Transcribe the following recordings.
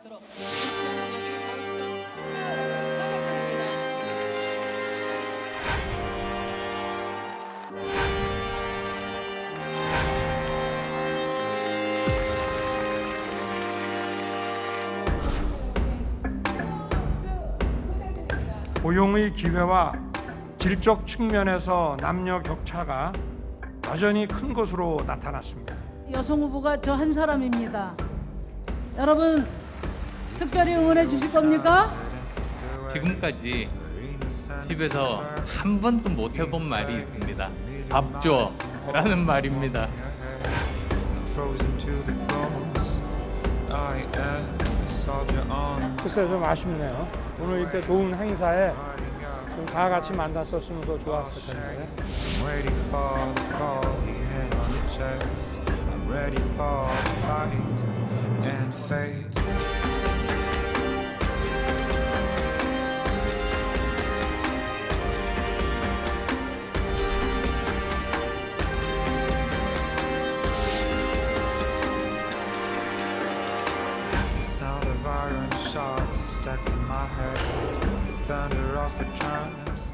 있도록 입장력이 더욱더 박수 부탁드립니다. 고용의 기회와 질적 측면에서 남녀 격차가 여전히 큰 것으로 나타났습니다. 여성 후보가 저 한 사람입니다. 여러분 특별히 응원해 주실 겁니까? 지금까지 집에서 한 번도 못 해본 말이 있습니다. 밥 줘 라는 말입니다. 글쎄 좀 아쉽네요. 오늘 이렇게 좋은 행사에 좀 다 같이 만났었으면 더 좋았을 텐데. Shots stuck in my head, the thunder of the drums.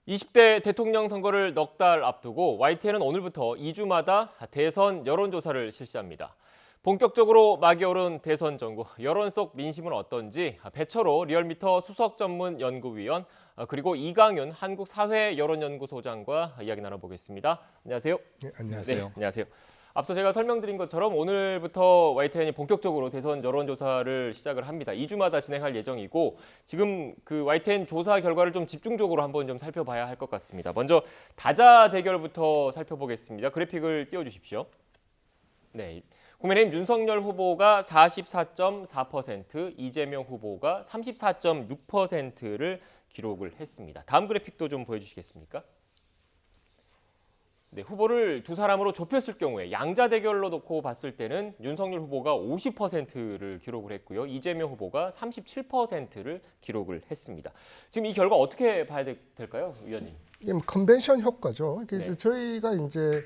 (20대) 대통령 선거를 넉 달 앞두고 YTN은 오늘부터 2주마다 대선 여론조사를 실시합니다. 본격적으로 막이 오른 대선 전국, 여론 속 민심은 어떤지 배철호 리얼미터 수석 전문 연구위원 그리고 이강윤 한국사회여론연구소장과 이야기 나눠보겠습니다. 안녕하세요. 네, 안녕하세요. 네, 안녕하세요. 앞서 제가 설명드린 것처럼 오늘부터 YTN이 본격적으로 대선 여론조사를 시작을 합니다. 2주마다 진행할 예정이고 지금 그 YTN 조사 결과를 좀 집중적으로 한번 좀 살펴봐야 할 것 같습니다. 먼저 다자 대결부터 살펴보겠습니다. 그래픽을 띄워주십시오. 네. 국민의힘 윤석열 후보가 44.4%, 이재명 후보가 34.6%를 기록을 했습니다. 다음 그래픽도 좀 보여주시겠습니까? 네, 후보를 두 사람으로 좁혔을 경우에 양자 대결로 놓고 봤을 때는 윤석열 후보가 50%를 기록을 했고요. 이재명 후보가 37%를 기록을 했습니다. 지금 이 결과 어떻게 봐야 될까요, 위원님? 이게 컨벤션 효과죠. 네. 저희가 이제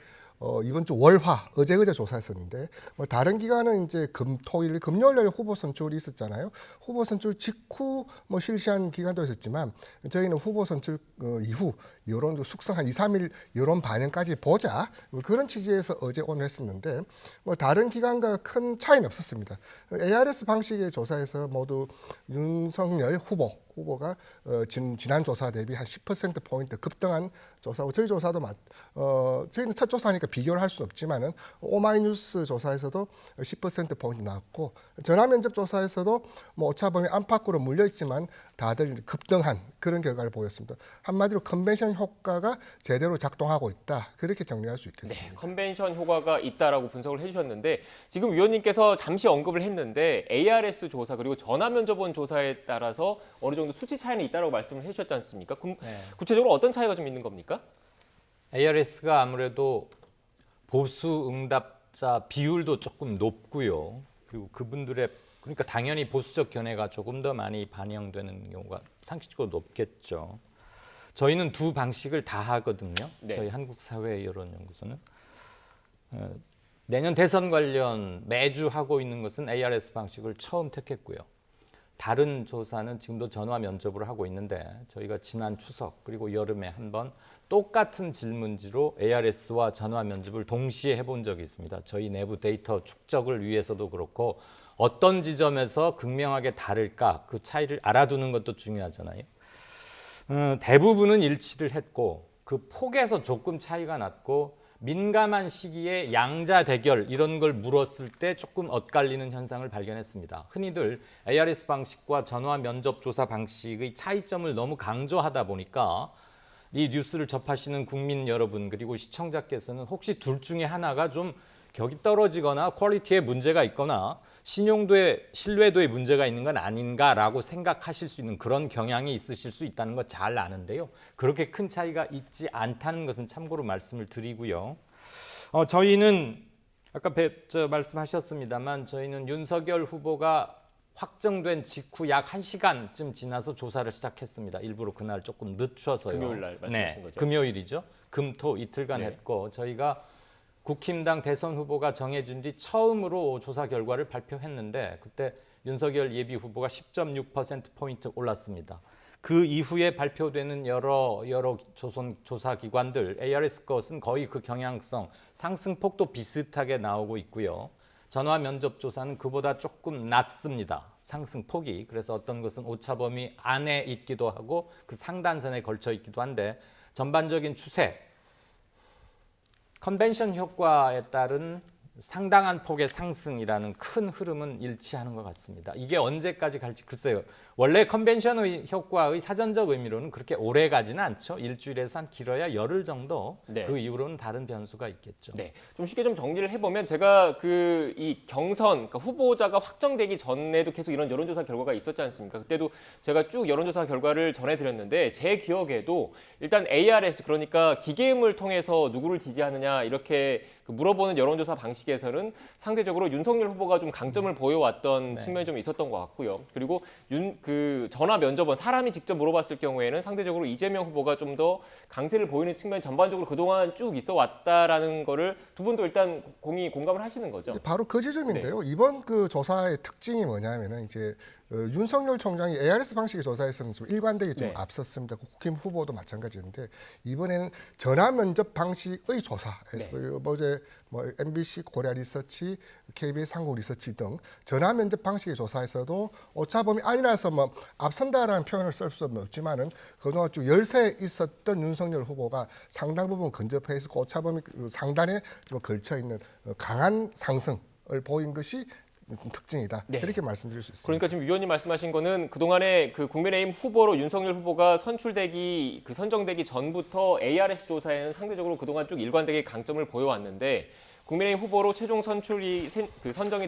이번 주 월화 어제 조사했었는데 다른 기관은 이제 토일 금요일날 후보 선출이 있었잖아요. 후보 선출 직후 실시한 기간도 있었지만 저희는 후보 선출 이후 여론도 숙성 한 2, 3일 여론 반영까지 보자 그런 취지에서 어제 오늘 했었는데 다른 기관과 큰 차이는 없었습니다. ARS 방식의 조사에서 모두 윤석열 후보가 지난 조사 대비 한 10%포인트 급등한 조사고 저희 조사도 저희는 첫 조사니까 비교를 할 수는 없지만은 오마이뉴스 조사에서도 10%포인트 나왔고 전화면접 조사에서도 오차범위 안팎으로 물려있지만 다들 급등한 그런 결과를 보였습니다. 한마디로 컨벤션 효과가 제대로 작동하고 있다. 그렇게 정리할 수 있겠습니다. 네, 컨벤션 효과가 있다라고 분석을 해주셨는데 지금 위원님께서 잠시 언급을 했는데 ARS 조사 그리고 전화면접원 조사에 따라서 어느 정도 수치 차이는 있다라고 말씀을 해주셨지 않습니까? 그럼 구체적으로 어떤 차이가 좀 있는 겁니까? ARS가 아무래도 보수 응답자 비율도 조금 높고요. 그리고 그분들의 그러니까 당연히 보수적 견해가 조금 더 많이 반영되는 경우가 상식적으로 높겠죠. 저희는 두 방식을 다 하거든요. 네. 저희 한국사회여론연구소는 내년 대선 관련 매주 하고 있는 것은 ARS 방식을 처음 택했고요. 다른 조사는 지금도 전화 면접을 하고 있는데 저희가 지난 추석 그리고 여름에 한번 똑같은 질문지로 ARS와 전화 면접을 동시에 해본 적이 있습니다. 저희 내부 데이터 축적을 위해서도 그렇고 어떤 지점에서 극명하게 다를까 그 차이를 알아두는 것도 중요하잖아요. 대부분은 일치를 했고 그 폭에서 조금 차이가 났고 민감한 시기에 양자 대결 이런 걸 물었을 때 조금 엇갈리는 현상을 발견했습니다. 흔히들 ARS 방식과 전화 면접 조사 방식의 차이점을 너무 강조하다 보니까 이 뉴스를 접하시는 국민 여러분 그리고 시청자께서는 혹시 둘 중에 하나가 좀 격이 떨어지거나 퀄리티에 문제가 있거나 신용도에 신뢰도에 문제가 있는 건 아닌가라고 생각하실 수 있는 그런 경향이 있으실 수 있다는 거 잘 아는데요. 그렇게 큰 차이가 있지 않다는 것은 참고로 말씀을 드리고요. 저희는 아까 말씀하셨습니다만 저희는 윤석열 후보가 확정된 직후 약 1시간쯤 지나서 조사를 시작했습니다. 일부러 그날 조금 늦춰서요. 금요일 날 말씀하신 거죠? 금요일이죠. 금토 이틀간 네. 했고 저희가 국힘당 대선 후보가 정해진 뒤 처음으로 조사 결과를 발표했는데 그때 윤석열 예비 후보가 10.6%포인트 올랐습니다. 그 이후에 발표되는 여러 조사 기관들 ARS 것은 거의 그 경향성 상승폭도 비슷하게 나오고 있고요. 전화 면접 조사는 그보다 조금 낮습니다. 상승폭이. 그래서 어떤 것은 오차범위 안에 있기도 하고 그 상단선에 걸쳐 있기도 한데 전반적인 추세, 컨벤션 효과에 따른 상당한 폭의 상승이라는 큰 흐름은 일치하는 것 같습니다. 이게 언제까지 갈지 글쎄요. 원래 컨벤션 효과의 사전적 의미로는 그렇게 오래 가지는 않죠. 일주일에서 한 길어야 열흘 정도. 네. 그 이후로는 다른 변수가 있겠죠. 네, 좀 쉽게 좀 정리를 해보면 제가 이 경선 그러니까 후보자가 확정되기 전에도 계속 이런 여론조사 결과가 있었지 않습니까? 그때도 제가 쭉 여론조사 결과를 전해드렸는데 제 기억에도 일단 ARS 그러니까 기계음을 통해서 누구를 지지하느냐 이렇게 물어보는 여론조사 방식에서는 상대적으로 윤석열 후보가 좀 강점을 보여왔던 측면이 좀 있었던 것 같고요. 그리고 전화 면접은 사람이 직접 물어봤을 경우에는 상대적으로 이재명 후보가 좀 더 강세를 보이는 측면이 전반적으로 그동안 쭉 있어 왔다라는 거를 두 분도 일단 공감을 하시는 거죠. 바로 그 지점인데요. 이번 그 조사의 특징이 뭐냐면은 이제 윤석열 총장이 ARS 방식의 조사에서는 좀 일관되게 좀 네. 앞섰습니다. 국힘 후보도 마찬가지인데 이번에는 전화 면접 방식의 조사에서 어제 MBC 코리아 리서치, KBS 한국 리서치 등 전화 면접 방식의 조사에서도 오차범위 아니라서 앞선다라는 표현을 쓸 수는 없지만은 그동안 쭉 열세 있었던 윤석열 후보가 상당 부분 근접해 있었고 오차범위 상단에 좀 걸쳐 있는 강한 상승을 보인 것이 특징이다. 네. 이렇게 말씀드릴 수 있습니다. 그러니까 지금 위원님 말씀하신 거는 그동안에 그 국민의힘 후보로 윤석열 후보가 선정되기 전부터 ARS 조사에는 상대적으로 그동안 쭉 일관되게 강점을 보여왔는데 국민의힘 후보로 최종 선정이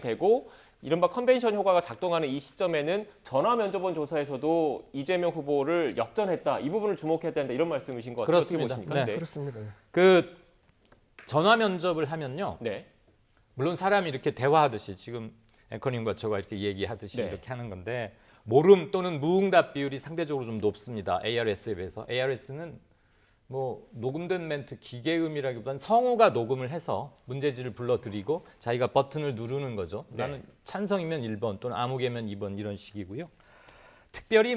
되고 이른바 컨벤션 효과가 작동하는 이 시점에는 전화 면접원 조사에서도 이재명 후보를 역전했다. 이 부분을 주목해야 된다. 이런 말씀이신 것 같아요. 그렇습니다. 어떻게 보십니까? 네. 그렇습니다. 그 전화 면접을 하면요. 네. 물론 사람이 이렇게 대화하듯이 지금 앵커님과 저가 이렇게 얘기하듯이 네. 이렇게 하는 건데 모름 또는 무응답 비율이 상대적으로 좀 높습니다. ARS에 비해서. ARS는 녹음된 멘트 기계음이라기보다는 성우가 녹음을 해서 문제지를 불러드리고 자기가 버튼을 누르는 거죠. 네. 나는 찬성이면 1번 또는 아무개면 2번 이런 식이고요. 특별히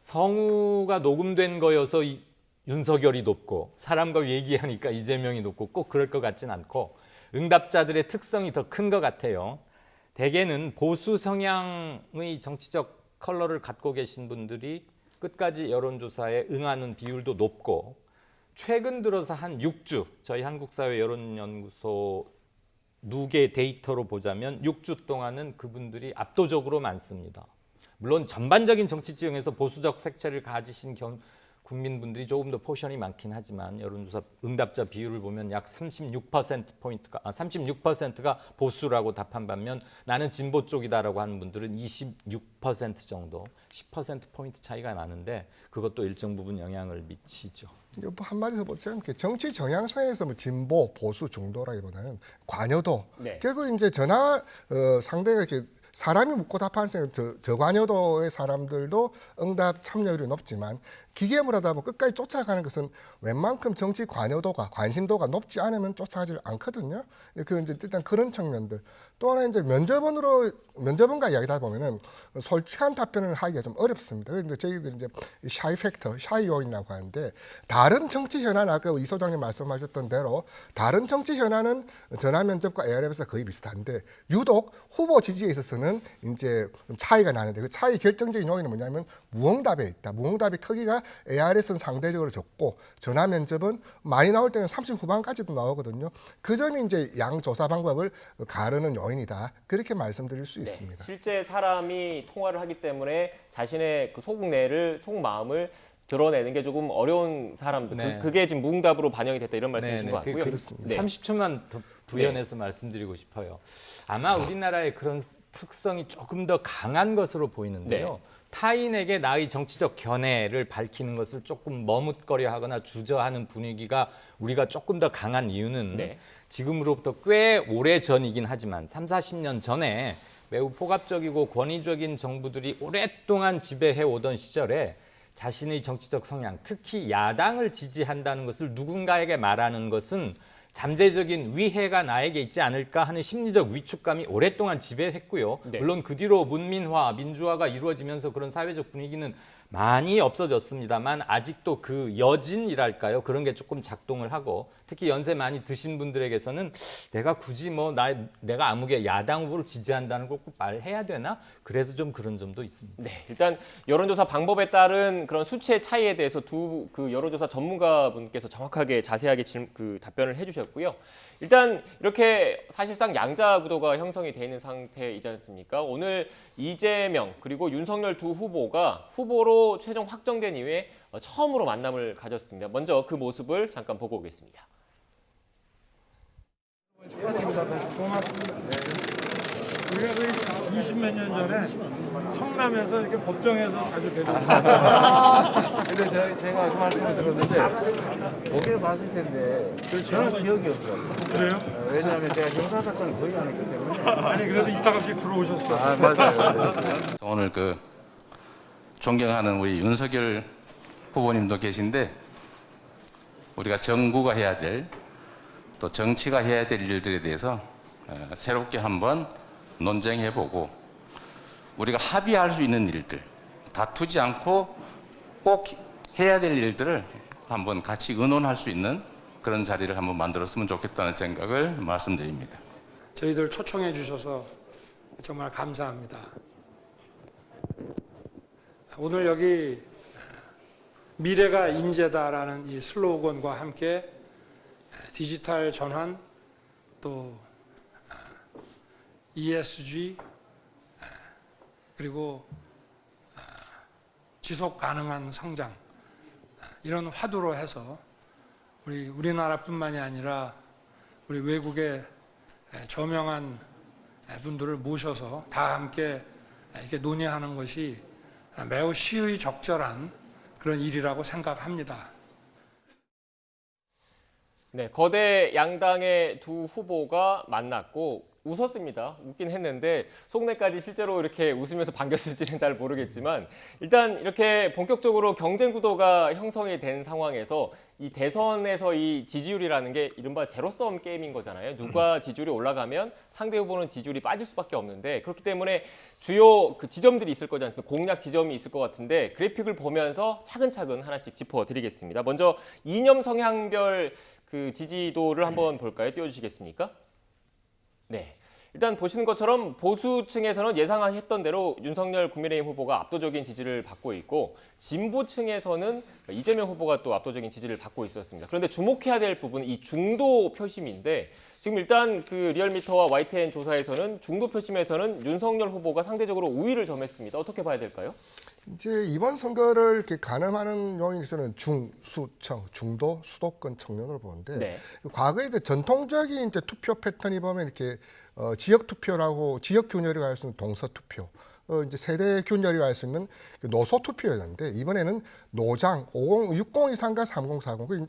성우가 녹음된 거여서 윤석열이 높고 사람과 얘기하니까 이재명이 높고 꼭 그럴 것 같진 않고 응답자들의 특성이 더 큰 것 같아요. 대개는 보수 성향의 정치적 컬러를 갖고 계신 분들이 끝까지 여론조사에 응하는 비율도 높고 최근 들어서 한 6주 저희 한국사회 여론연구소 누계 데이터로 보자면 6주 동안은 그분들이 압도적으로 많습니다. 물론 전반적인 정치 지형에서 보수적 색채를 가지신 국민분들이 조금 더 포션이 많긴 하지만 여론조사 응답자 비율을 보면 약 36%가 보수라고 답한 반면 나는 진보 쪽이다라고 하는 분들은 26% 정도, 10%포인트 차이가 나는데 그것도 일정 부분 영향을 미치죠. 한마디로 보자면 정치 정향성에서 진보, 보수, 중도라기보다는 관여도. 네. 결국 이제 전화 상대가 이렇게 사람이 묻고 답하는 저관여도의 사람들도 응답 참여율이 높지만 기계음을 하다 보면 끝까지 쫓아가는 것은 웬만큼 정치 관여도가 관심도가 높지 않으면 쫓아가지 않거든요. 그 이제 일단 그런 측면들. 또 하나 이제 면접원과 이야기하다 보면은 솔직한 답변을 하기가 좀 어렵습니다. 그런데 저희들 이제 샤이 팩터, 샤이 요인이라고 하는데 다른 정치 현안 아까 이 소장님 말씀하셨던 대로 다른 정치 현안은 전화 면접과 ARS가 거의 비슷한데 유독 후보 지지에 있어서는 이제 차이가 나는데 그 차이 결정적인 요인은 뭐냐면 무응답에 있다. 무응답의 크기가 ARS는 상대적으로 적고 전화 면접은 많이 나올 때는 30 후반까지도 나오거든요. 그 점이 이제 양 조사 방법을 가르는 요인이다. 그렇게 말씀드릴 수 있습니다. 실제 사람이 통화를 하기 때문에 자신의 그 속마음을 드러내는 게 조금 어려운 사람들. 네. 그게 지금 무응답으로 반영이 됐다 이런 말씀이신 것 같고요. 그렇습니다. 네. 30초만 더 부연해서 말씀드리고 싶어요. 아마 우리나라의 그런 특성이 조금 더 강한 것으로 보이는데요. 네. 타인에게 나의 정치적 견해를 밝히는 것을 조금 머뭇거려 하거나 주저하는 분위기가 우리가 조금 더 강한 이유는 네. 지금으로부터 꽤 오래 전이긴 하지만 30, 40년 전에 매우 포갑적이고 권위적인 정부들이 오랫동안 지배해 오던 시절에 자신의 정치적 성향, 특히 야당을 지지한다는 것을 누군가에게 말하는 것은 잠재적인 위해가 나에게 있지 않을까 하는 심리적 위축감이 오랫동안 지배했고요. 네. 물론 그 뒤로 문민화, 민주화가 이루어지면서 그런 사회적 분위기는 많이 없어졌습니다만 아직도 그 여진이랄까요? 그런 게 조금 작동을 하고 특히 연세 많이 드신 분들에게서는 내가 굳이 내가 아무개 야당 후보를 지지한다는 걸 꼭 말해야 되나? 그래서 좀 그런 점도 있습니다. 네, 일단 여론조사 방법에 따른 그런 수치의 차이에 대해서 두 그 여론조사 전문가분께서 정확하게 자세하게 답변을 해주셨고요. 일단 이렇게 사실상 양자 구도가 형성이 돼 있는 상태이지 않습니까? 오늘 이재명 그리고 윤석열 두 후보가 후보로 최종 확정된 이후에 처음으로 만남을 가졌습니다. 먼저 그 모습을 잠깐 보고 오겠습니다. 우리가 거의 20몇 년 전에 성남에서 이렇게 법정에서 자주 뵀는데 근데 제가 그 말씀을 들었는데 보기를 봤을 텐데 저는 기억이 없어요. 그래요? 왜냐하면 제가 형사사건을 거의 안 했기 때문에. 아니 그래도 이따가씩 들어오셨어. 아 맞아요. 오늘 존경하는 우리 윤석열 후보님도 계신데 우리가 정부가 해야 될 또 정치가 해야 될 일들에 대해서 새롭게 한번 논쟁해보고 우리가 합의할 수 있는 일들, 다투지 않고 꼭 해야 될 일들을 한번 같이 의논할 수 있는 그런 자리를 한번 만들었으면 좋겠다는 생각을 말씀드립니다. 저희들 초청해 주셔서 정말 감사합니다. 오늘 여기 미래가 인재다라는 이 슬로건과 함께 디지털 전환 또 ESG 그리고 지속 가능한 성장 이런 화두로 해서 우리나라뿐만이 아니라 우리 외국의 저명한 분들을 모셔서 다 함께 이렇게 논의하는 것이 매우 시의적절한 그런 일이라고 생각합니다. 네, 거대 양당의 두 후보가 만났고 웃었습니다. 웃긴 했는데 속내까지 실제로 이렇게 웃으면서 반겼을지는 잘 모르겠지만 일단 이렇게 본격적으로 경쟁 구도가 형성이 된 상황에서 이 대선에서 이 지지율이라는 게 이른바 제로섬 게임인 거잖아요. 누가 지지율이 올라가면 상대 후보는 지지율이 빠질 수밖에 없는데 그렇기 때문에 주요 그 지점들이 있을 거지 않습니까? 공략 지점이 있을 것 같은데 그래픽을 보면서 차근차근 하나씩 짚어드리겠습니다. 먼저 이념 성향별 그 지지도를 한번 볼까요? 띄워주시겠습니까? 네. 일단 보시는 것처럼 보수층에서는 예상했던 대로 윤석열 국민의힘 후보가 압도적인 지지를 받고 있고 진보층에서는 이재명 후보가 또 압도적인 지지를 받고 있었습니다. 그런데 주목해야 될 부분은 이 중도 표심인데 지금 일단 그 리얼미터와 YTN 조사에서는 중도 표심에서는 윤석열 후보가 상대적으로 우위를 점했습니다. 어떻게 봐야 될까요? 이제 이번 선거를 이렇게 가늠하는 요인에서는 중수청, 중도, 수도권 청년으로 보는데 네. 과거에 이제 전통적인 이제 투표 패턴이 보면 이렇게 지역 투표라고 지역 균열이라고 할 수 있는 동서 투표, 이제 세대 균열이라고 할 수 있는 노소 투표였는데 이번에는 노장 60 이상과 3040,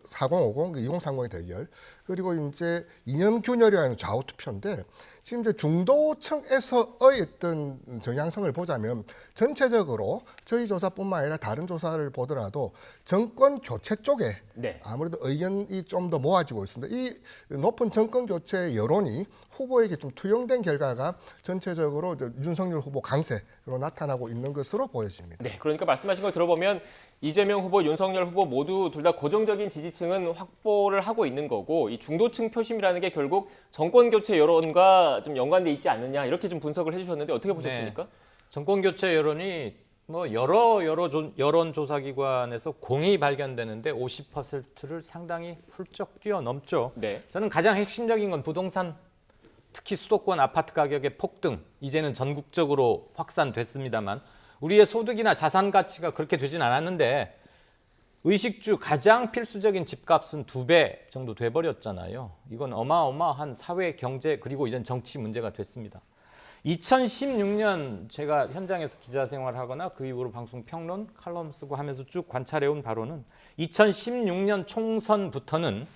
4050, 2030의 대결 그리고 이제 이념 균열이라고 하는 좌우 투표인데. 지금 이제 중도층에서의 어떤 정향성을 보자면 전체적으로 저희 조사뿐만 아니라 다른 조사를 보더라도 정권 교체 쪽에 네. 아무래도 의견이 좀 더 모아지고 있습니다. 이 높은 정권 교체 여론이 후보에게 좀 투영된 결과가 전체적으로 윤석열 후보 강세로 나타나고 있는 것으로 보여집니다. 네, 그러니까 말씀하신 걸 들어보면 이재명 후보, 윤석열 후보 모두 둘 다 고정적인 지지층은 확보를 하고 있는 거고 이 중도층 표심이라는 게 결국 정권 교체 여론과 좀 연관돼 있지 않느냐 이렇게 좀 분석을 해주셨는데 어떻게 보셨습니까? 네. 정권 교체 여론이 뭐 여러 여론조사 기관에서 공이 발견되는데 50%를 상당히 훌쩍 뛰어넘죠. 네. 저는 가장 핵심적인 건 부동산, 특히 수도권 아파트 가격의 폭등, 이제는 전국적으로 확산됐습니다만 우리의 소득이나 자산 가치가 그렇게 되진 않았는데 의식주 가장 필수적인 집값은 2배 정도 돼버렸잖아요. 이건 어마어마한 사회, 경제 그리고 이젠 정치 문제가 됐습니다. 2016년 제가 현장에서 기자 생활하거나 그 이후로 방송 평론, 칼럼 쓰고 하면서 쭉 관찰해온 바로는 2016년 총선부터는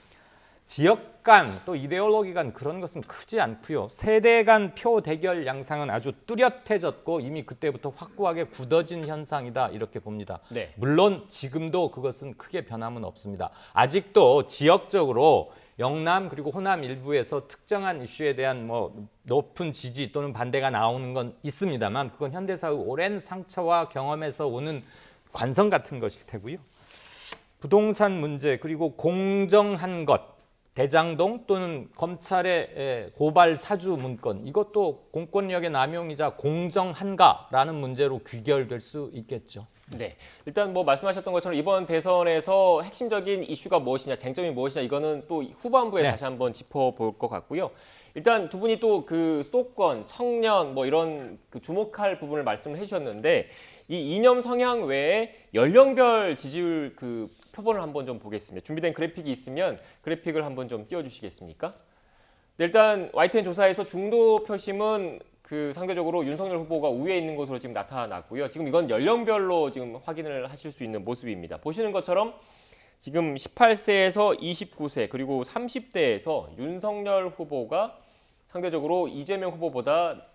지역 간 또 이데올로기 간 그런 것은 크지 않고요. 세대 간 표 대결 양상은 아주 뚜렷해졌고 이미 그때부터 확고하게 굳어진 현상이다 이렇게 봅니다. 네. 물론 지금도 그것은 크게 변함은 없습니다. 아직도 지역적으로 영남 그리고 호남 일부에서 특정한 이슈에 대한 뭐 높은 지지 또는 반대가 나오는 건 있습니다만 그건 현대사의 오랜 상처와 경험에서 오는 관성 같은 것일 테고요. 부동산 문제 그리고 공정한 것 대장동 또는 검찰의 고발 사주 문건 이것도 공권력의 남용이자 공정한가라는 문제로 귀결될 수 있겠죠. 네, 일단 뭐 말씀하셨던 것처럼 이번 대선에서 핵심적인 이슈가 무엇이냐, 쟁점이 무엇이냐 이거는 또 후반부에 네. 다시 한번 짚어볼 것 같고요. 일단 두 분이 또 그 수도권, 청년 뭐 이런 그 주목할 부분을 말씀을 해주셨는데 이 이념 성향 외에 연령별 지지율 그 표본을 한번 좀 보겠습니다. 준비된 그래픽이 있으면 그래픽을 한번 좀 띄워주시겠습니까? 네, 일단 YTN 조사에서 중도 표심은 그 상대적으로 윤석열 후보가 우위에 있는 것으로 지금 나타났고요. 지금 이건 연령별로 지금 확인을 하실 수 있는 모습입니다. 보시는 것처럼 지금 18세에서 29세 그리고 30대에서 윤석열 후보가 상대적으로 이재명 후보보다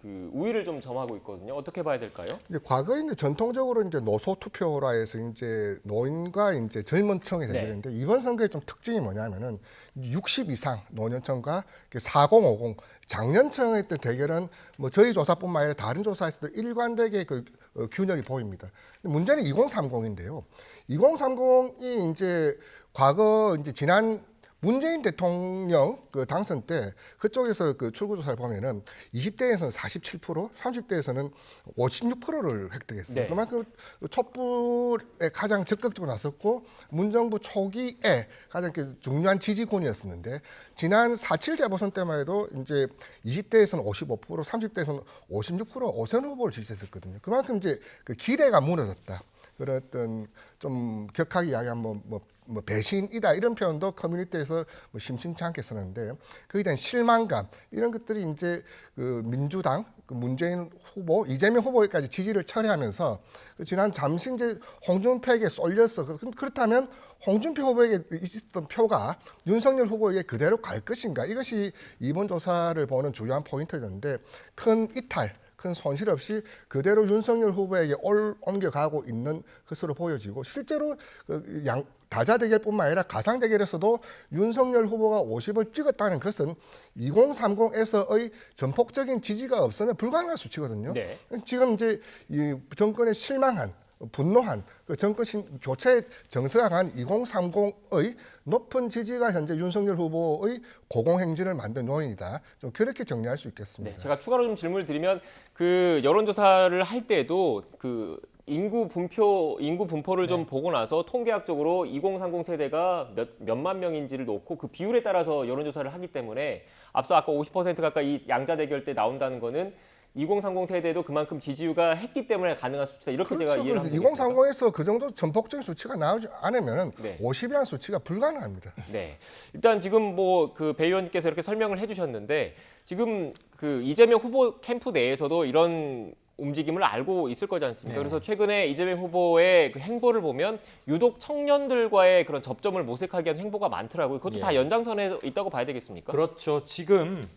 그 우위를 좀 점하고 있거든요. 어떻게 봐야 될까요? 이제 과거에 이제 전통적으로 이제 노소 투표라 해서 이제 노인과 이제 젊은 층의 대결인데 이번 선거의 좀 특징이 뭐냐면은 60 이상 노년층과 4050 장년층의 어떤 대결은 뭐 저희 조사뿐만 아니라 다른 조사에서도 일관되게 그 균열이 보입니다. 문제는 2030인데요. 2030이 이제 과거 이제 지난 문재인 대통령 그 당선 때 그쪽에서 그 출구조사를 보면은 20대에서는 47%, 30대에서는 56%를 획득했어요. 네. 그만큼 촛불에 가장 적극적으로 나섰고 문정부 초기에 가장 중요한 지지군이었었는데 지난 4.7 재보선 때만 해도 이제 20대에서는 55%, 30대에서는 56% 오선 후보를 지지했었거든요. 그만큼 이제 그 기대가 무너졌다. 그런 어떤 좀 격하게 이야기하면 뭐 배신이다 이런 표현도 커뮤니티에서 뭐 심심치 않게 쓰는데 거기에 대한 실망감 이런 것들이 이제 그 민주당 그 문재인 후보 이재명 후보에까지 지지를 철회하면서 그 지난 잠시 이제 홍준표에게 쏠렸어. 그렇다면 홍준표 후보에게 있었던 표가 윤석열 후보에게 그대로 갈 것인가 이것이 이번 조사를 보는 주요한 포인트였는데 큰 이탈 큰 손실 없이 그대로 윤석열 후보에게 옮겨가고 있는 것으로 보여지고 실제로 그 다자 대결뿐만 아니라 가상 대결에서도 윤석열 후보가 50을 찍었다는 것은 2030에서의 전폭적인 지지가 없으면 불가능한 수치거든요. 네. 지금 이제 이 정권에 실망한 분노한 그 정권 교체 정서강한 2030의 높은 지지가 현재 윤석열 후보의 고공행진을 만든 요인이다. 좀 그렇게 정리할 수 있겠습니다. 네, 제가 추가로 좀 질문을 드리면 그 여론조사를 할 때도 그 인구 분포를 좀 보고 나서 통계학적으로 2030 세대가 몇만 명인지를 놓고 그 비율에 따라서 여론조사를 하기 때문에 앞서 아까 50% 가까이 양자 대결 때 나온다는 거는 2030 세대도 그만큼 지지율가 했기 때문에 가능한 수치다. 이렇게 그렇죠. 제가 이해를 하면 되겠습니까? 2030에서 그 정도 전폭적인 수치가 나오지 않으면 네. 50이라는 수치가 불가능합니다. 네. 일단 지금 뭐 그 배 의원님께서 이렇게 설명을 해주셨는데 지금 그 이재명 후보 캠프 내에서도 이런 움직임을 알고 있을 거지 않습니까? 네. 그래서 최근에 이재명 후보의 그 행보를 보면 유독 청년들과의 그런 접점을 모색하게 한 행보가 많더라고요. 그것도 예. 다 연장선에 있다고 봐야 되겠습니까? 그렇죠. 지금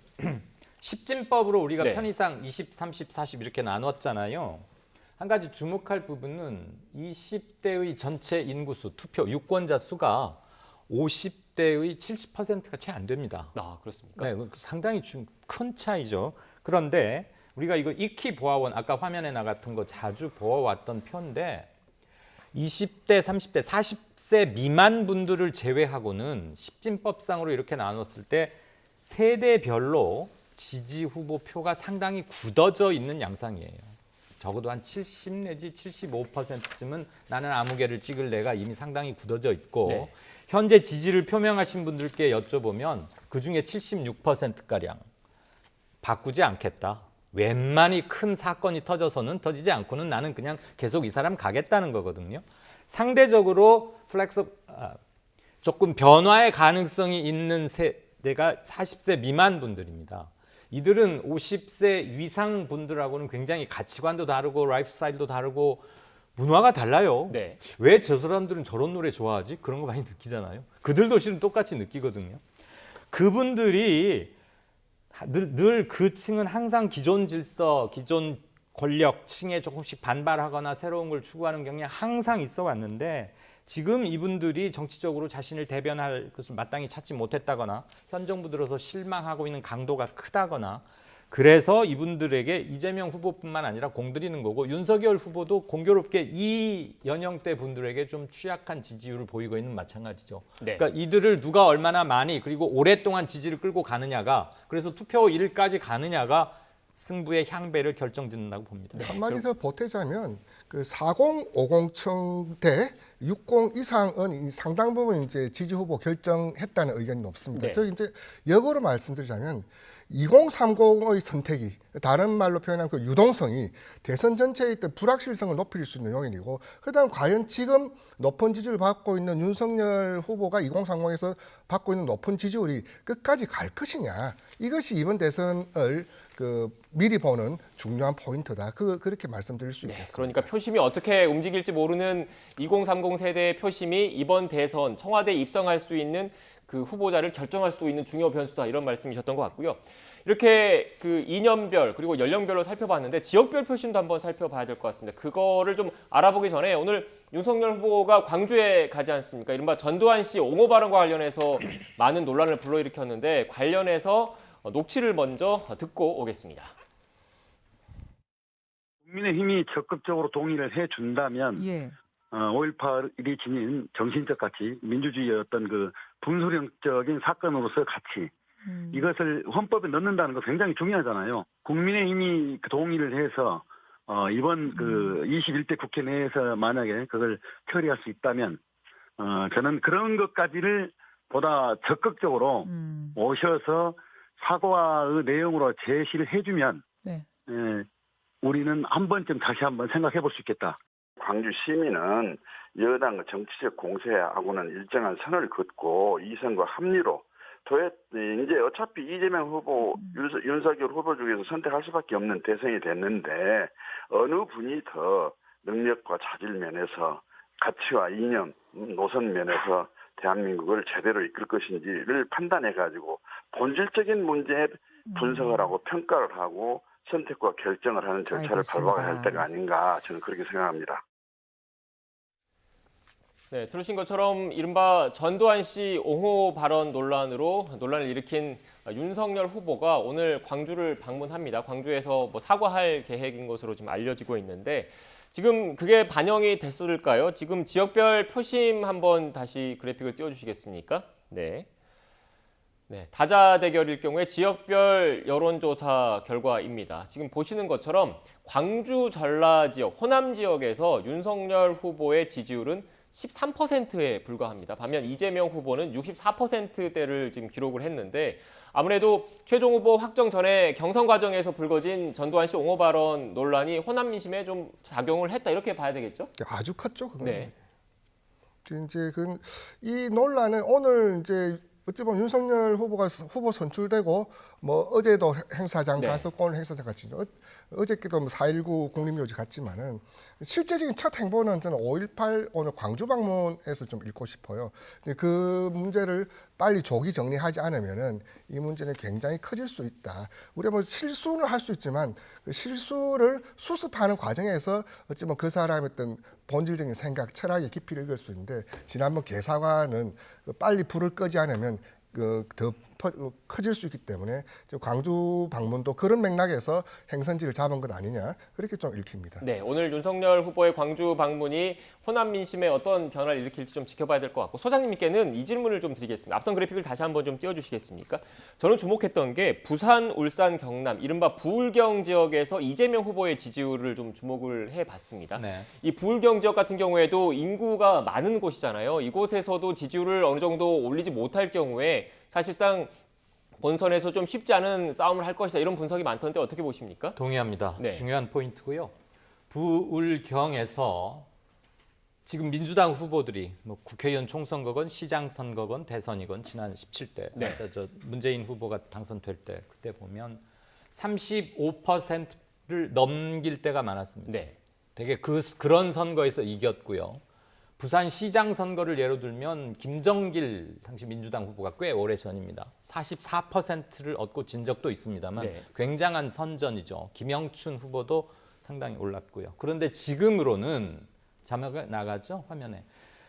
10진법으로 우리가 네. 편의상 20, 30, 40 이렇게 나눴잖아요. 한 가지 주목할 부분은 20대의 전체 인구수, 투표, 유권자 수가 50대의 70%가 채 안 됩니다. 아, 그렇습니까? 네, 상당히 큰 차이죠. 그런데 우리가 이거 익히 보아온 아까 화면에 나갔던 거 자주 보아왔던 표인데 20대, 30대, 40세 미만 분들을 제외하고는 10진법상으로 이렇게 나눴을 때 세대별로 지지 후보 표가 상당히 굳어져 있는 양상이에요. 적어도 한 70 내지 75%쯤은 나는 아무개를 찍을 내가 이미 상당히 굳어져 있고 네. 현재 지지를 표명하신 분들께 여쭤보면 그중에 76%가량 바꾸지 않겠다. 웬만히 큰 사건이 터져서는 터지지 않고는 나는 그냥 계속 이 사람 가겠다는 거거든요. 상대적으로 조금 변화의 가능성이 있는 세대가 40세 미만 분들입니다. 이들은 50세 위상 분들하고는 굉장히 가치관도 다르고 라이프 스타일도 다르고 문화가 달라요. 네. 왜 저 사람들은 저런 노래 좋아하지? 그런 거 많이 느끼잖아요. 그들도 실은 똑같이 느끼거든요. 그분들이 늘 그 층은 항상 기존 질서, 기존 권력층에 조금씩 반발하거나 새로운 걸 추구하는 경향이 항상 있어 왔는데 지금 이분들이 정치적으로 자신을 대변할 것을 마땅히 찾지 못했다거나 현 정부 들어서 실망하고 있는 강도가 크다거나 그래서 이분들에게 이재명 후보뿐만 아니라 공들이는 거고 윤석열 후보도 공교롭게 이 연령대 분들에게 좀 취약한 지지율을 보이고 있는 마찬가지죠. 네. 그러니까 이들을 누가 얼마나 많이 그리고 오랫동안 지지를 끌고 가느냐가 그래서 투표일까지 가느냐가 승부의 향배를 결정짓는다고 봅니다. 한마디 더 보태자면 그 40, 50층 대 60 이상은 상당 부분 이제 지지 후보 결정했다는 의견이 높습니다. 네. 저 이제 역으로 말씀드리자면 2030의 선택이 다른 말로 표현하면 그 유동성이 대선 전체의 있던 불확실성을 높일 수 있는 요인이고 그다음 과연 지금 높은 지지를 받고 있는 윤석열 후보가 2030에서 받고 있는 높은 지지율이 끝까지 갈 것이냐 이것이 이번 대선을 미리 보는 중요한 포인트다. 그렇게 말씀드릴 수 있겠습니다. 그러니까 표심이 어떻게 움직일지 모르는 2030 세대의 표심이 이번 대선 청와대에 입성할 수 있는 그 후보자를 결정할 수도 있는 중요 변수다 이런 말씀이셨던 것 같고요. 이렇게 그 이념별 그리고 연령별로 살펴봤는데 지역별 표심도 한번 살펴봐야 될 것 같습니다. 그거를 좀 알아보기 전에 오늘 윤석열 후보가 광주에 가지 않습니까? 이른바 전두환 씨 옹호 발언과 관련해서 많은 논란을 불러일으켰는데 관련해서 녹취를 먼저 듣고 오겠습니다. 국민의힘이 적극적으로 동의를 해준다면 예. 5.18이 지닌 정신적 가치, 민주주의의 어떤 그 분수령적인 사건으로서 가치 이것을 헌법에 넣는다는 거 굉장히 중요하잖아요. 국민의힘이 그 동의를 해서 이번 그 21대 국회 내에서 만약에 그걸 처리할 수 있다면 저는 그런 것까지를 보다 적극적으로 오셔서 사과의 내용으로 제시를 해주면 네. 우리는 한 번쯤 다시 한번 생각해 볼 수 있겠다. 광주 시민은 여당의 정치적 공세하고는 일정한 선을 긋고 이선과 합리로 이제 어차피 이재명 후보, 윤석열 후보 중에서 선택할 수밖에 없는 대선이 됐는데 어느 분이 더 능력과 자질 면에서 가치와 이념, 노선 면에서 대한민국을 제대로 이끌 것인지를 판단해가지고 본질적인 문제에 분석을 하고 평가를 하고 선택과 결정을 하는 절차를 알겠습니다. 밟아야 할 때가 아닌가 저는 그렇게 생각합니다. 네, 들으신 것처럼 이른바 전두환 씨 옹호 발언 논란으로 논란을 일으킨 윤석열 후보가 오늘 광주를 방문합니다. 광주에서 뭐 사과할 계획인 것으로 좀 알려지고 있는데 지금 그게 반영이 됐을까요? 지금 지역별 표심 한번 다시 그래픽을 띄워주시겠습니까? 네. 네, 다자대결일 경우에 지역별 여론조사 결과입니다. 지금 보시는 것처럼 광주 전라 지역, 호남 지역에서 윤석열 후보의 지지율은 13%에 불과합니다. 반면 이재명 후보는 64%대를 지금 기록을 했는데 아무래도 최종 후보 확정 전에 경선 과정에서 불거진 전두환 씨 옹호 발언 논란이 호남 민심에 좀 작용을 했다 이렇게 봐야 되겠죠? 아주 컸죠, 그건. 네. 이제 이 논란은 오늘 이제 어찌 보면 윤석열 후보가 후보 선출되고 뭐 어제도 행사장 네. 갔었고 오늘 행사장 갔죠. 어저께도 4.19 국립묘지 갔지만은 실제적인 첫 행보는 저는 5.18 오늘 광주 방문에서 좀 읽고 싶어요. 그 문제를 빨리 조기 정리하지 않으면은 이 문제는 굉장히 커질 수 있다. 우리가 뭐 실수는 할 수 있지만 그 실수를 수습하는 과정에서 어찌 보면 그 사람의 어떤 본질적인 생각, 철학의 깊이를 읽을 수 있는데 지난번 개사과는 빨리 불을 끄지 않으면 더 커질 수 있기 때문에 광주 방문도 그런 맥락에서 행선지를 잡은 것 아니냐 그렇게 좀 읽힙니다. 네, 오늘 윤석열 후보의 광주 방문이 호남 민심에 어떤 변화를 일으킬지 좀 지켜봐야 될 것 같고 소장님께는 이 질문을 좀 드리겠습니다. 앞선 그래픽을 다시 한번 좀 띄워주시겠습니까? 저는 주목했던 게 부산, 울산, 경남, 이른바 부울경 지역에서 이재명 후보의 지지율을 좀 주목을 해봤습니다. 네. 이 부울경 지역 같은 경우에도 인구가 많은 곳이잖아요. 이곳에서도 지지율을 어느 정도 올리지 못할 경우에 사실상 본선에서 좀 쉽지 않은 싸움을 할 것이다 이런 분석이 많던데 어떻게 보십니까? 동의합니다. 네. 중요한 포인트고요. 부울경에서 지금 민주당 후보들이 뭐 국회의원 총선거건 시장 선거건 대선이건 지난 17대 네. 저 문재인 후보가 당선될 때 그때 보면 35%를 넘길 때가 많았습니다. 네. 되게 그런 선거에서 이겼고요. 부산시장 선거를 예로 들면 김정길 당시 민주당 후보가 꽤 오래 전입니다. 44%를 얻고 진 적도 있습니다만 네. 굉장한 선전이죠. 김영춘 후보도 상당히 올랐고요. 그런데 지금으로는 자막을 나가죠, 화면에.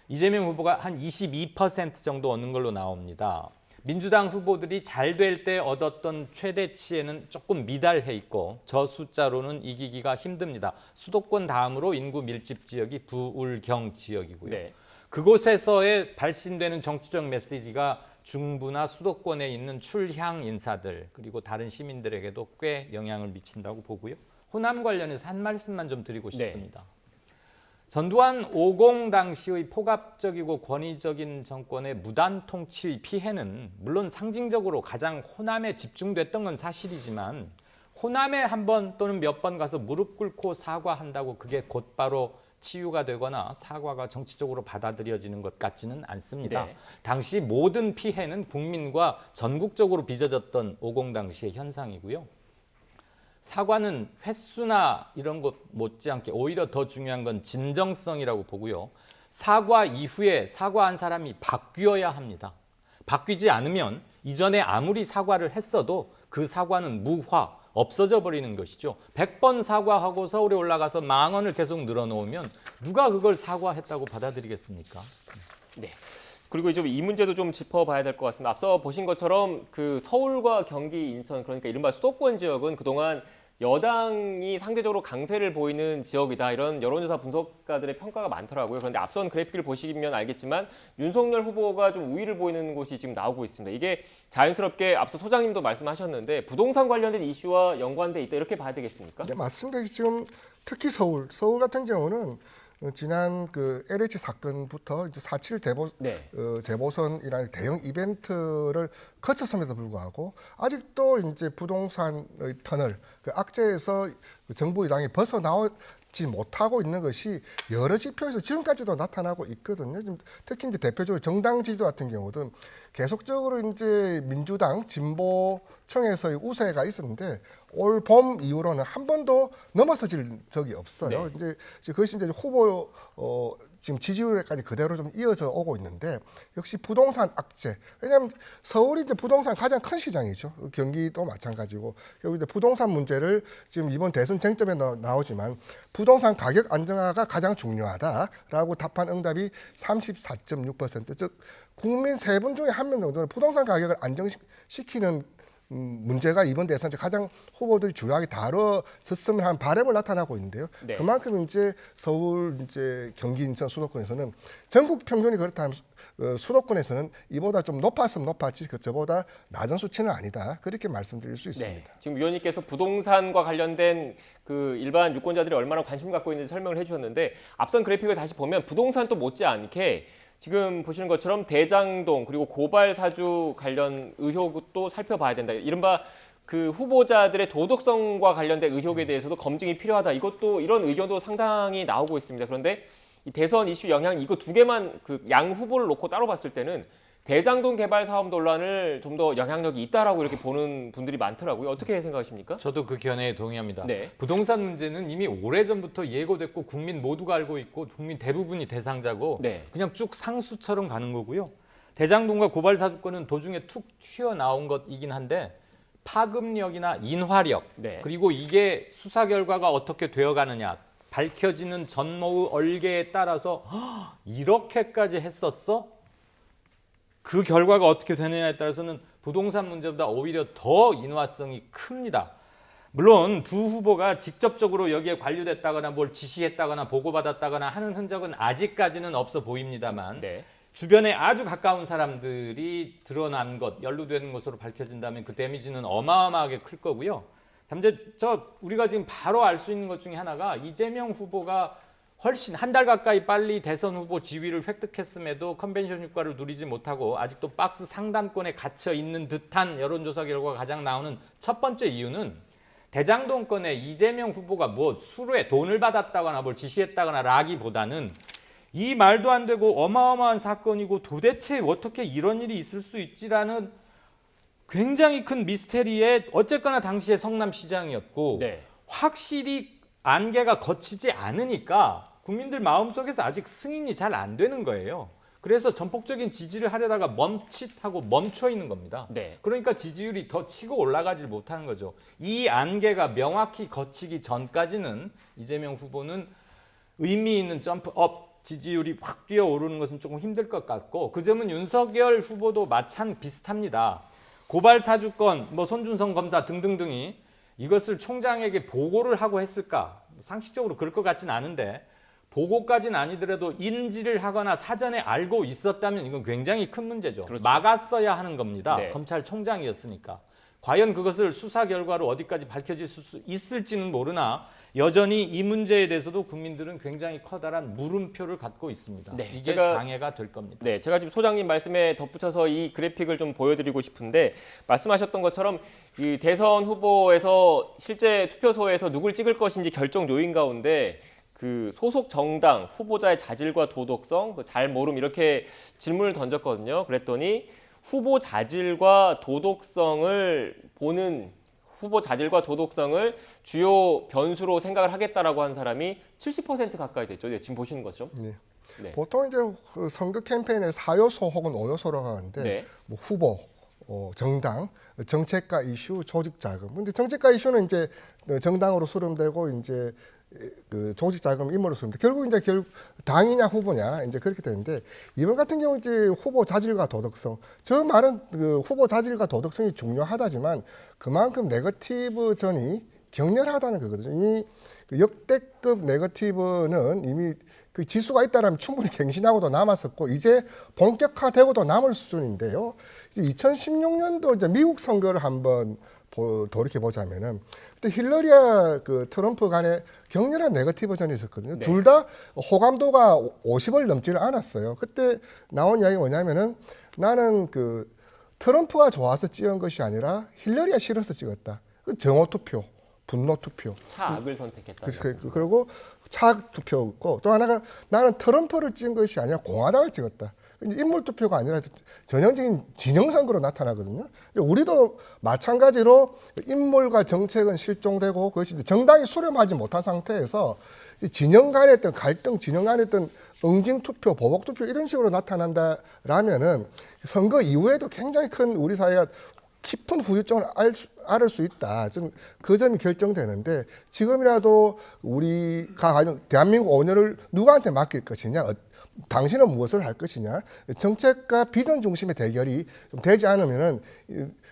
이재명 후보가 한 22% 정도 얻는 걸로 나옵니다. 민주당 후보들이 잘 될 때 얻었던 최대치에는 조금 미달해 있고 저 숫자로는 이기기가 힘듭니다. 수도권 다음으로 인구 밀집 지역이 부울경 지역이고요. 네. 그곳에서의 발신되는 정치적 메시지가 중부나 수도권에 있는 출향 인사들 그리고 다른 시민들에게도 꽤 영향을 미친다고 보고요. 호남 관련해서 한 말씀만 좀 드리고 싶습니다. 전두환 50 당시의 폭압적이고 권위적인 정권의 무단 통치의 피해는 물론 상징적으로 가장 호남에 집중됐던 건 사실이지만 호남에 한 번 또는 몇 번 가서 무릎 꿇고 사과한다고 그게 곧바로 치유가 되거나 사과가 정치적으로 받아들여지는 것 같지는 않습니다. 네. 당시 모든 피해는 국민과 전국적으로 빚어졌던 50 당시의 현상이고요. 사과는 횟수나 이런 것 못지않게 오히려 더 중요한 건 진정성이라고 보고요. 사과 이후에 사과한 사람이 바뀌어야 합니다. 바뀌지 않으면 이전에 아무리 사과를 했어도 그 사과는 무화, 없어져 버리는 것이죠. 100번 사과하고 서울에 올라가서 망언을 계속 늘어놓으면 누가 그걸 사과했다고 받아들이겠습니까? 네. 그리고 이제 이 문제도 좀 짚어봐야 될 것 같습니다. 앞서 보신 것처럼 그 서울과 경기, 인천 그러니까 이른바 수도권 지역은 그동안 여당이 상대적으로 강세를 보이는 지역이다 이런 여론조사 분석가들의 평가가 많더라고요. 그런데 앞선 그래픽을 보시면 알겠지만 윤석열 후보가 좀 우위를 보이는 곳이 지금 나오고 있습니다. 이게 자연스럽게 앞서 소장님도 말씀하셨는데 부동산 관련된 이슈와 연관돼 있다 이렇게 봐야 되겠습니까? 네, 맞습니다. 지금 특히 서울 같은 경우는 지난 그 LH 사건부터 이제 4.7 재보선이라는 대형 이벤트를 거쳤음에도 불구하고 아직도 이제 부동산의 터널, 그 악재에서 정부 여당이 벗어나오지 못하고 있는 것이 여러 지표에서 지금까지도 나타나고 있거든요. 지금 특히 이제 대표적으로 정당 지지도 같은 경우도 계속적으로 이제 민주당 진보층에서의 우세가 있었는데 올 봄 이후로는 한 번도 넘어서질 적이 없어요. 네. 이제 그것이 이제 후보 지금 지지율까지 그대로 좀 이어져 오고 있는데 역시 부동산 악재. 왜냐하면 서울이 이제 부동산 가장 큰 시장이죠. 경기도 마찬가지고 결국 이제 부동산 문제를 지금 이번 대선 쟁점에 나오지만 부동산 가격 안정화가 가장 중요하다라고 답한 응답이 34.6%. 즉 국민 3분 중에 1명 정도는 부동산 가격을 안정시키는 문제가 이번 대선 가장 후보들이 주요하게 다뤄졌으면 하는 바람을 나타나고 있는데요. 네. 그만큼 이제 서울, 이제 경기, 인천, 수도권에서는 전국 평균이 그렇다면 수도권에서는 이보다 좀 높았으면 높았지 저보다 낮은 수치는 아니다. 그렇게 말씀드릴 수 있습니다. 네. 지금 위원님께서 부동산과 관련된 그 일반 유권자들이 얼마나 관심 갖고 있는지 설명을 해주셨는데 앞선 그래픽을 다시 보면 부동산 또 못지않게 지금 보시는 것처럼 대장동 그리고 고발 사주 관련 의혹도 살펴봐야 된다. 이른바 그 후보자들의 도덕성과 관련된 의혹에 대해서도 검증이 필요하다. 이것도 이런 의견도 상당히 나오고 있습니다. 그런데 이 대선 이슈 영향 이거 두 개만 그 양 후보를 놓고 따로 봤을 때는 대장동 개발 사업 논란을 좀 더 영향력이 있다라고 이렇게 보는 분들이 많더라고요. 어떻게 생각하십니까? 저도 그 견해에 동의합니다. 네. 부동산 문제는 이미 오래전부터 예고됐고 국민 모두가 알고 있고 국민 대부분이 대상자고 네. 그냥 쭉 상수처럼 가는 거고요. 대장동과 고발 사주권은 도중에 툭 튀어나온 것이긴 한데 파급력이나 인화력 네. 그리고 이게 수사 결과가 어떻게 되어가느냐 밝혀지는 전모의 얼개에 따라서 이렇게까지 했었어? 그 결과가 어떻게 되느냐에 따라서는 부동산 문제보다 오히려 더 인화성이 큽니다. 물론 두 후보가 직접적으로 여기에 관여됐다거나 뭘 지시했다거나 보고받았다거나 하는 흔적은 아직까지는 없어 보입니다만 네. 주변에 아주 가까운 사람들이 드러난 것, 연루되는 것으로 밝혀진다면 그 데미지는 어마어마하게 클 거고요. 우리가 지금 바로 알 수 있는 것 중에 하나가 이재명 후보가 훨씬 한 달 가까이 빨리 대선 후보 지위를 획득했음에도 컨벤션 효과를 누리지 못하고 아직도 박스 상단권에 갇혀 있는 듯한 여론조사 결과가 가장 나오는 첫 번째 이유는 대장동 건에 이재명 후보가 뭐 수루에 돈을 받았다거나 뭘 지시했다거나 라기보다는 이 말도 안 되고 어마어마한 사건이고 도대체 어떻게 이런 일이 있을 수 있지라는 굉장히 큰 미스테리에 어쨌거나 당시에 성남시장이었고 네. 확실히 안개가 거치지 않으니까 국민들 마음속에서 아직 승인이 잘 안 되는 거예요. 그래서 전폭적인 지지를 하려다가 멈칫하고 멈춰 있는 겁니다. 네. 그러니까 지지율이 더 치고 올라가질 못하는 거죠. 이 안개가 명확히 거치기 전까지는 이재명 후보는 의미 있는 점프업 지지율이 확 뛰어오르는 것은 조금 힘들 것 같고, 그 점은 윤석열 후보도 마찬 비슷합니다. 고발 사주권, 손준성 검사 등등등이 이것을 총장에게 보고를 하고 했을까? 상식적으로 그럴 것 같진 않은데, 보고까지는 아니더라도 인지를 하거나 사전에 알고 있었다면 이건 굉장히 큰 문제죠. 그렇죠. 막았어야 하는 겁니다. 네. 검찰총장이었으니까. 과연 그것을 수사 결과로 어디까지 밝혀질 수 있을지는 모르나 여전히 이 문제에 대해서도 국민들은 굉장히 커다란 물음표를 갖고 있습니다. 네, 이게 제가- 장애가 될 겁니다. 네, 제가 지금 소장님 말씀에 덧붙여서 이 그래픽을 좀 보여드리고 싶은데, 말씀하셨던 것처럼 이 대선 후보에서 실제 투표소에서 누굴 찍을 것인지 결정 요인 가운데 그 소속 정당 후보자의 자질과 도덕성, 잘 모름 이렇게 질문을 던졌거든요. 그랬더니 후보 자질과 도덕성을 주요 변수로 생각을 하겠다라고 한 사람이 70% 가까이 됐죠. 네, 지금 보시는 것처럼. 네. 네. 보통 이제 그 선거 캠페인에 4요소 혹은 5요소라고 하는데 네. 후보, 정당, 정책과 이슈, 조직 자금. 근데 정책과 이슈는 이제 정당으로 수렴되고 이제 그 조직 자금 인물로 수렴돼. 결국 당이냐 후보냐 이제 그렇게 되는데, 이번 같은 경우 이제 후보 자질과 도덕성. 저 말은 그 후보 자질과 도덕성이 중요하다지만 그만큼 네거티브 전이 격렬하다는 거거든요. 이미 그 역대급 네거티브는 이미 그 지수가 있다라면 충분히 갱신하고도 남았었고, 이제 본격화되고도 남을 수준인데요. 2016년도 이제 미국 선거를 한번 돌이켜 보자면은 그때 힐러리와 그 트럼프 간에 격렬한 네거티브전이 있었거든요. 네. 둘 다 호감도가 50을 넘지는 않았어요. 그때 나온 이야기가 뭐냐면은 나는 그 트럼프가 좋아서 찍은 것이 아니라 힐러리가 싫어서 찍었다. 그 정오 투표, 분노 투표. 차악을 선택했다. 그리고 차악 투표였고, 또 하나가 나는 트럼프를 찍은 것이 아니라 공화당을 찍었다. 인물 투표가 아니라 전형적인 진영 선거로 나타나거든요. 우리도 마찬가지로 인물과 정책은 실종되고 그것이 이제 정당이 수렴하지 못한 상태에서 진영 간의 어떤 갈등, 진영 간의 어떤 응징 투표, 보복 투표 이런 식으로 나타난다라면은 선거 이후에도 굉장히 큰 우리 사회가 깊은 후유증을 앓을 수 있다. 그 점이 결정되는데, 지금이라도 우리가 과연 대한민국 5년을 누구한테 맡길 것이냐, 당신은 무엇을 할 것이냐, 정책과 비전 중심의 대결이 좀 되지 않으면은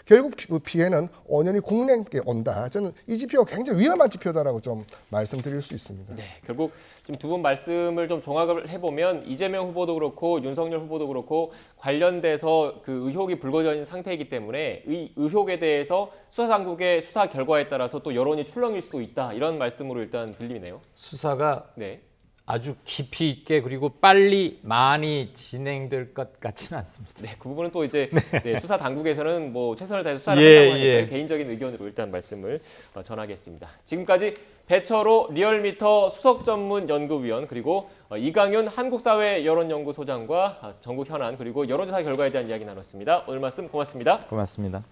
결국 피해는 5년이 국내에 온다. 저는 이 지표가 굉장히 위험한 지표다라고 좀 말씀드릴 수 있습니다. 네, 결국 지금 두 분 말씀을 좀 종합을 해보면 이재명 후보도 그렇고 윤석열 후보도 그렇고 관련돼서 그 의혹이 불거진 상태이기 때문에 이 의혹에 대해서 수사당국의 수사 결과에 따라서 또 여론이 출렁일 수도 있다, 이런 말씀으로 일단 들리네요. 수사가 네. 아주 깊이 있게 그리고 빨리 많이 진행될 것 같지는 않습니다. 네, 그 부분은 또 이제 네, 수사 당국에서는 뭐 최선을 다해서 수사를 예, 한다고 하니까 예. 개인적인 의견으로 일단 말씀을 전하겠습니다. 지금까지 배철호 리얼미터 수석전문연구위원, 그리고 이강윤 한국사회여론연구소장과 전국 현안 그리고 여론조사 결과에 대한 이야기 나눴습니다. 오늘 말씀 고맙습니다. 고맙습니다.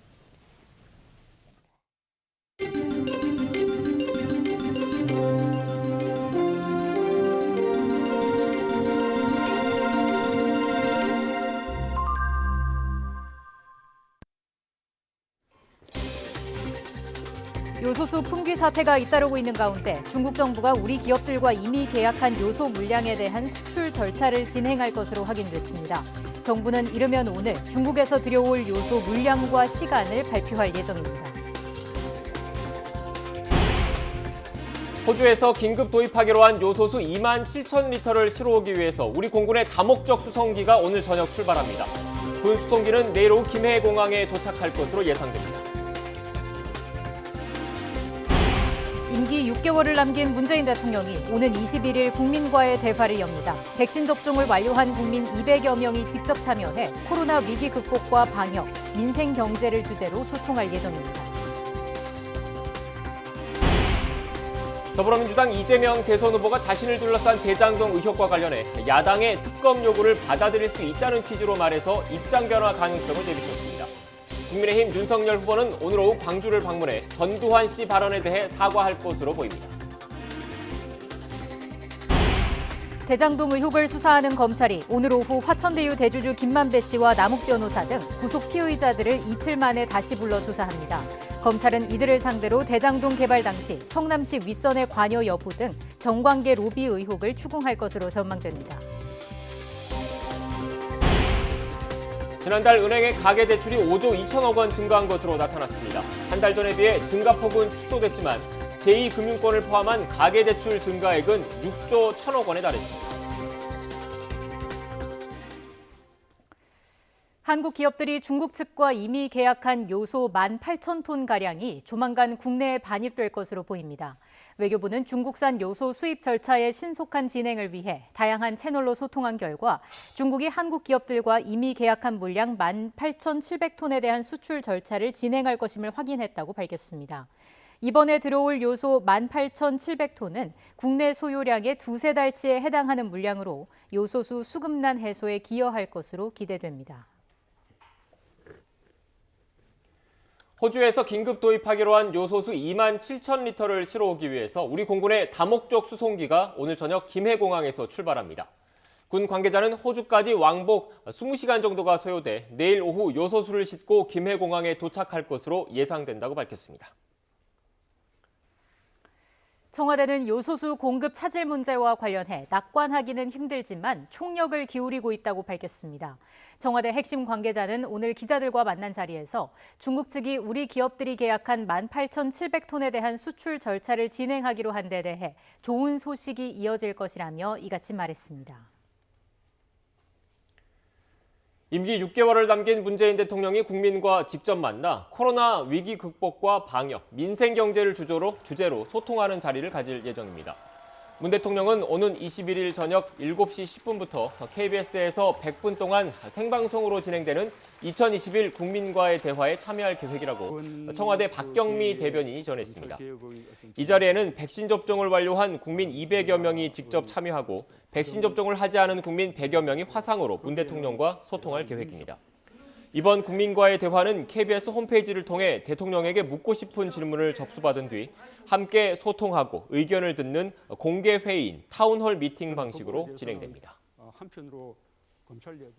요소수 품귀 사태가 잇따르고 있는 가운데 중국 정부가 우리 기업들과 이미 계약한 요소 물량에 대한 수출 절차를 진행할 것으로 확인됐습니다. 정부는 이르면 오늘 중국에서 들여올 요소 물량과 시간을 발표할 예정입니다. 호주에서 긴급 도입하기로 한 요소수 2만 7천 리터를 실어오기 위해서 우리 공군의 다목적 수송기가 오늘 저녁 출발합니다. 군 수송기는 내일 오후 김해 공항에 도착할 것으로 예상됩니다. 임기 6개월을 남긴 문재인 대통령이 오는 21일 국민과의 대화를 엽니다. 백신 접종을 완료한 국민 200여 명이 직접 참여해 코로나 위기 극복과 방역, 민생 경제를 주제로 소통할 예정입니다. 더불어민주당 이재명 대선 후보가 자신을 둘러싼 대장동 의혹과 관련해 야당의 특검 요구를 받아들일 수 있다는 취지로 말해서 입장 변화 가능성을 제기했습니다. 국민의힘 윤석열 후보는 오늘 오후 광주를 방문해 전두환 씨 발언에 대해 사과할 것으로 보입니다. 대장동 의혹을 수사하는 검찰이 오늘 오후 화천대유 대주주 김만배 씨와 남욱 변호사 등 구속 피의자들을 이틀 만에 다시 불러 조사합니다. 검찰은 이들을 상대로 대장동 개발 당시 성남시 윗선의 관여 여부 등 정관계 로비 의혹을 추궁할 것으로 전망됩니다. 지난달 은행의 가계대출이 5조 2천억 원 증가한 것으로 나타났습니다. 한 달 전에 비해 증가폭은 축소됐지만 제2금융권을 포함한 가계대출 증가액은 6조 1천억 원에 달했습니다. 한국 기업들이 중국 측과 이미 계약한 요소 18,000톤가량이 조만간 국내에 반입될 것으로 보입니다. 외교부는 중국산 요소 수입 절차의 신속한 진행을 위해 다양한 채널로 소통한 결과 중국이 한국 기업들과 이미 계약한 물량 18,700톤에 대한 수출 절차를 진행할 것임을 확인했다고 밝혔습니다. 이번에 들어올 요소 18,700톤은 국내 소요량의 두세 달치에 해당하는 물량으로 요소수 수급난 해소에 기여할 것으로 기대됩니다. 호주에서 긴급 도입하기로 한 요소수 2만 7천 리터를 실어오기 위해서 우리 공군의 다목적 수송기가 오늘 저녁 김해공항에서 출발합니다. 군 관계자는 호주까지 왕복 20시간 정도가 소요돼 내일 오후 요소수를 싣고 김해공항에 도착할 것으로 예상된다고 밝혔습니다. 청와대는 요소수 공급 차질 문제와 관련해 낙관하기는 힘들지만 총력을 기울이고 있다고 밝혔습니다. 청와대 핵심 관계자는 오늘 기자들과 만난 자리에서 중국 측이 우리 기업들이 계약한 18,700톤에 대한 수출 절차를 진행하기로 한 데 대해 좋은 소식이 이어질 것이라며 이같이 말했습니다. 임기 6개월을 남긴 문재인 대통령이 국민과 직접 만나 코로나 위기 극복과 방역, 민생 경제를 주제로 소통하는 자리를 가질 예정입니다. 문 대통령은 오는 21일 저녁 7시 10분부터 KBS에서 100분 동안 생방송으로 진행되는 2021 국민과의 대화에 참여할 계획이라고 청와대 박경미 대변인이 전했습니다. 이 자리에는 백신 접종을 완료한 국민 200여 명이 직접 참여하고 백신 접종을 하지 않은 국민 100여 명이 화상으로 문 대통령과 소통할 계획입니다. 이번 국민과의 대화는 KBS 홈페이지를 통해 대통령에게 묻고 싶은 질문을 접수받은 뒤 함께 소통하고 의견을 듣는 공개 회의인 타운홀 미팅 방식으로 진행됩니다. 한편으로 검찰 내부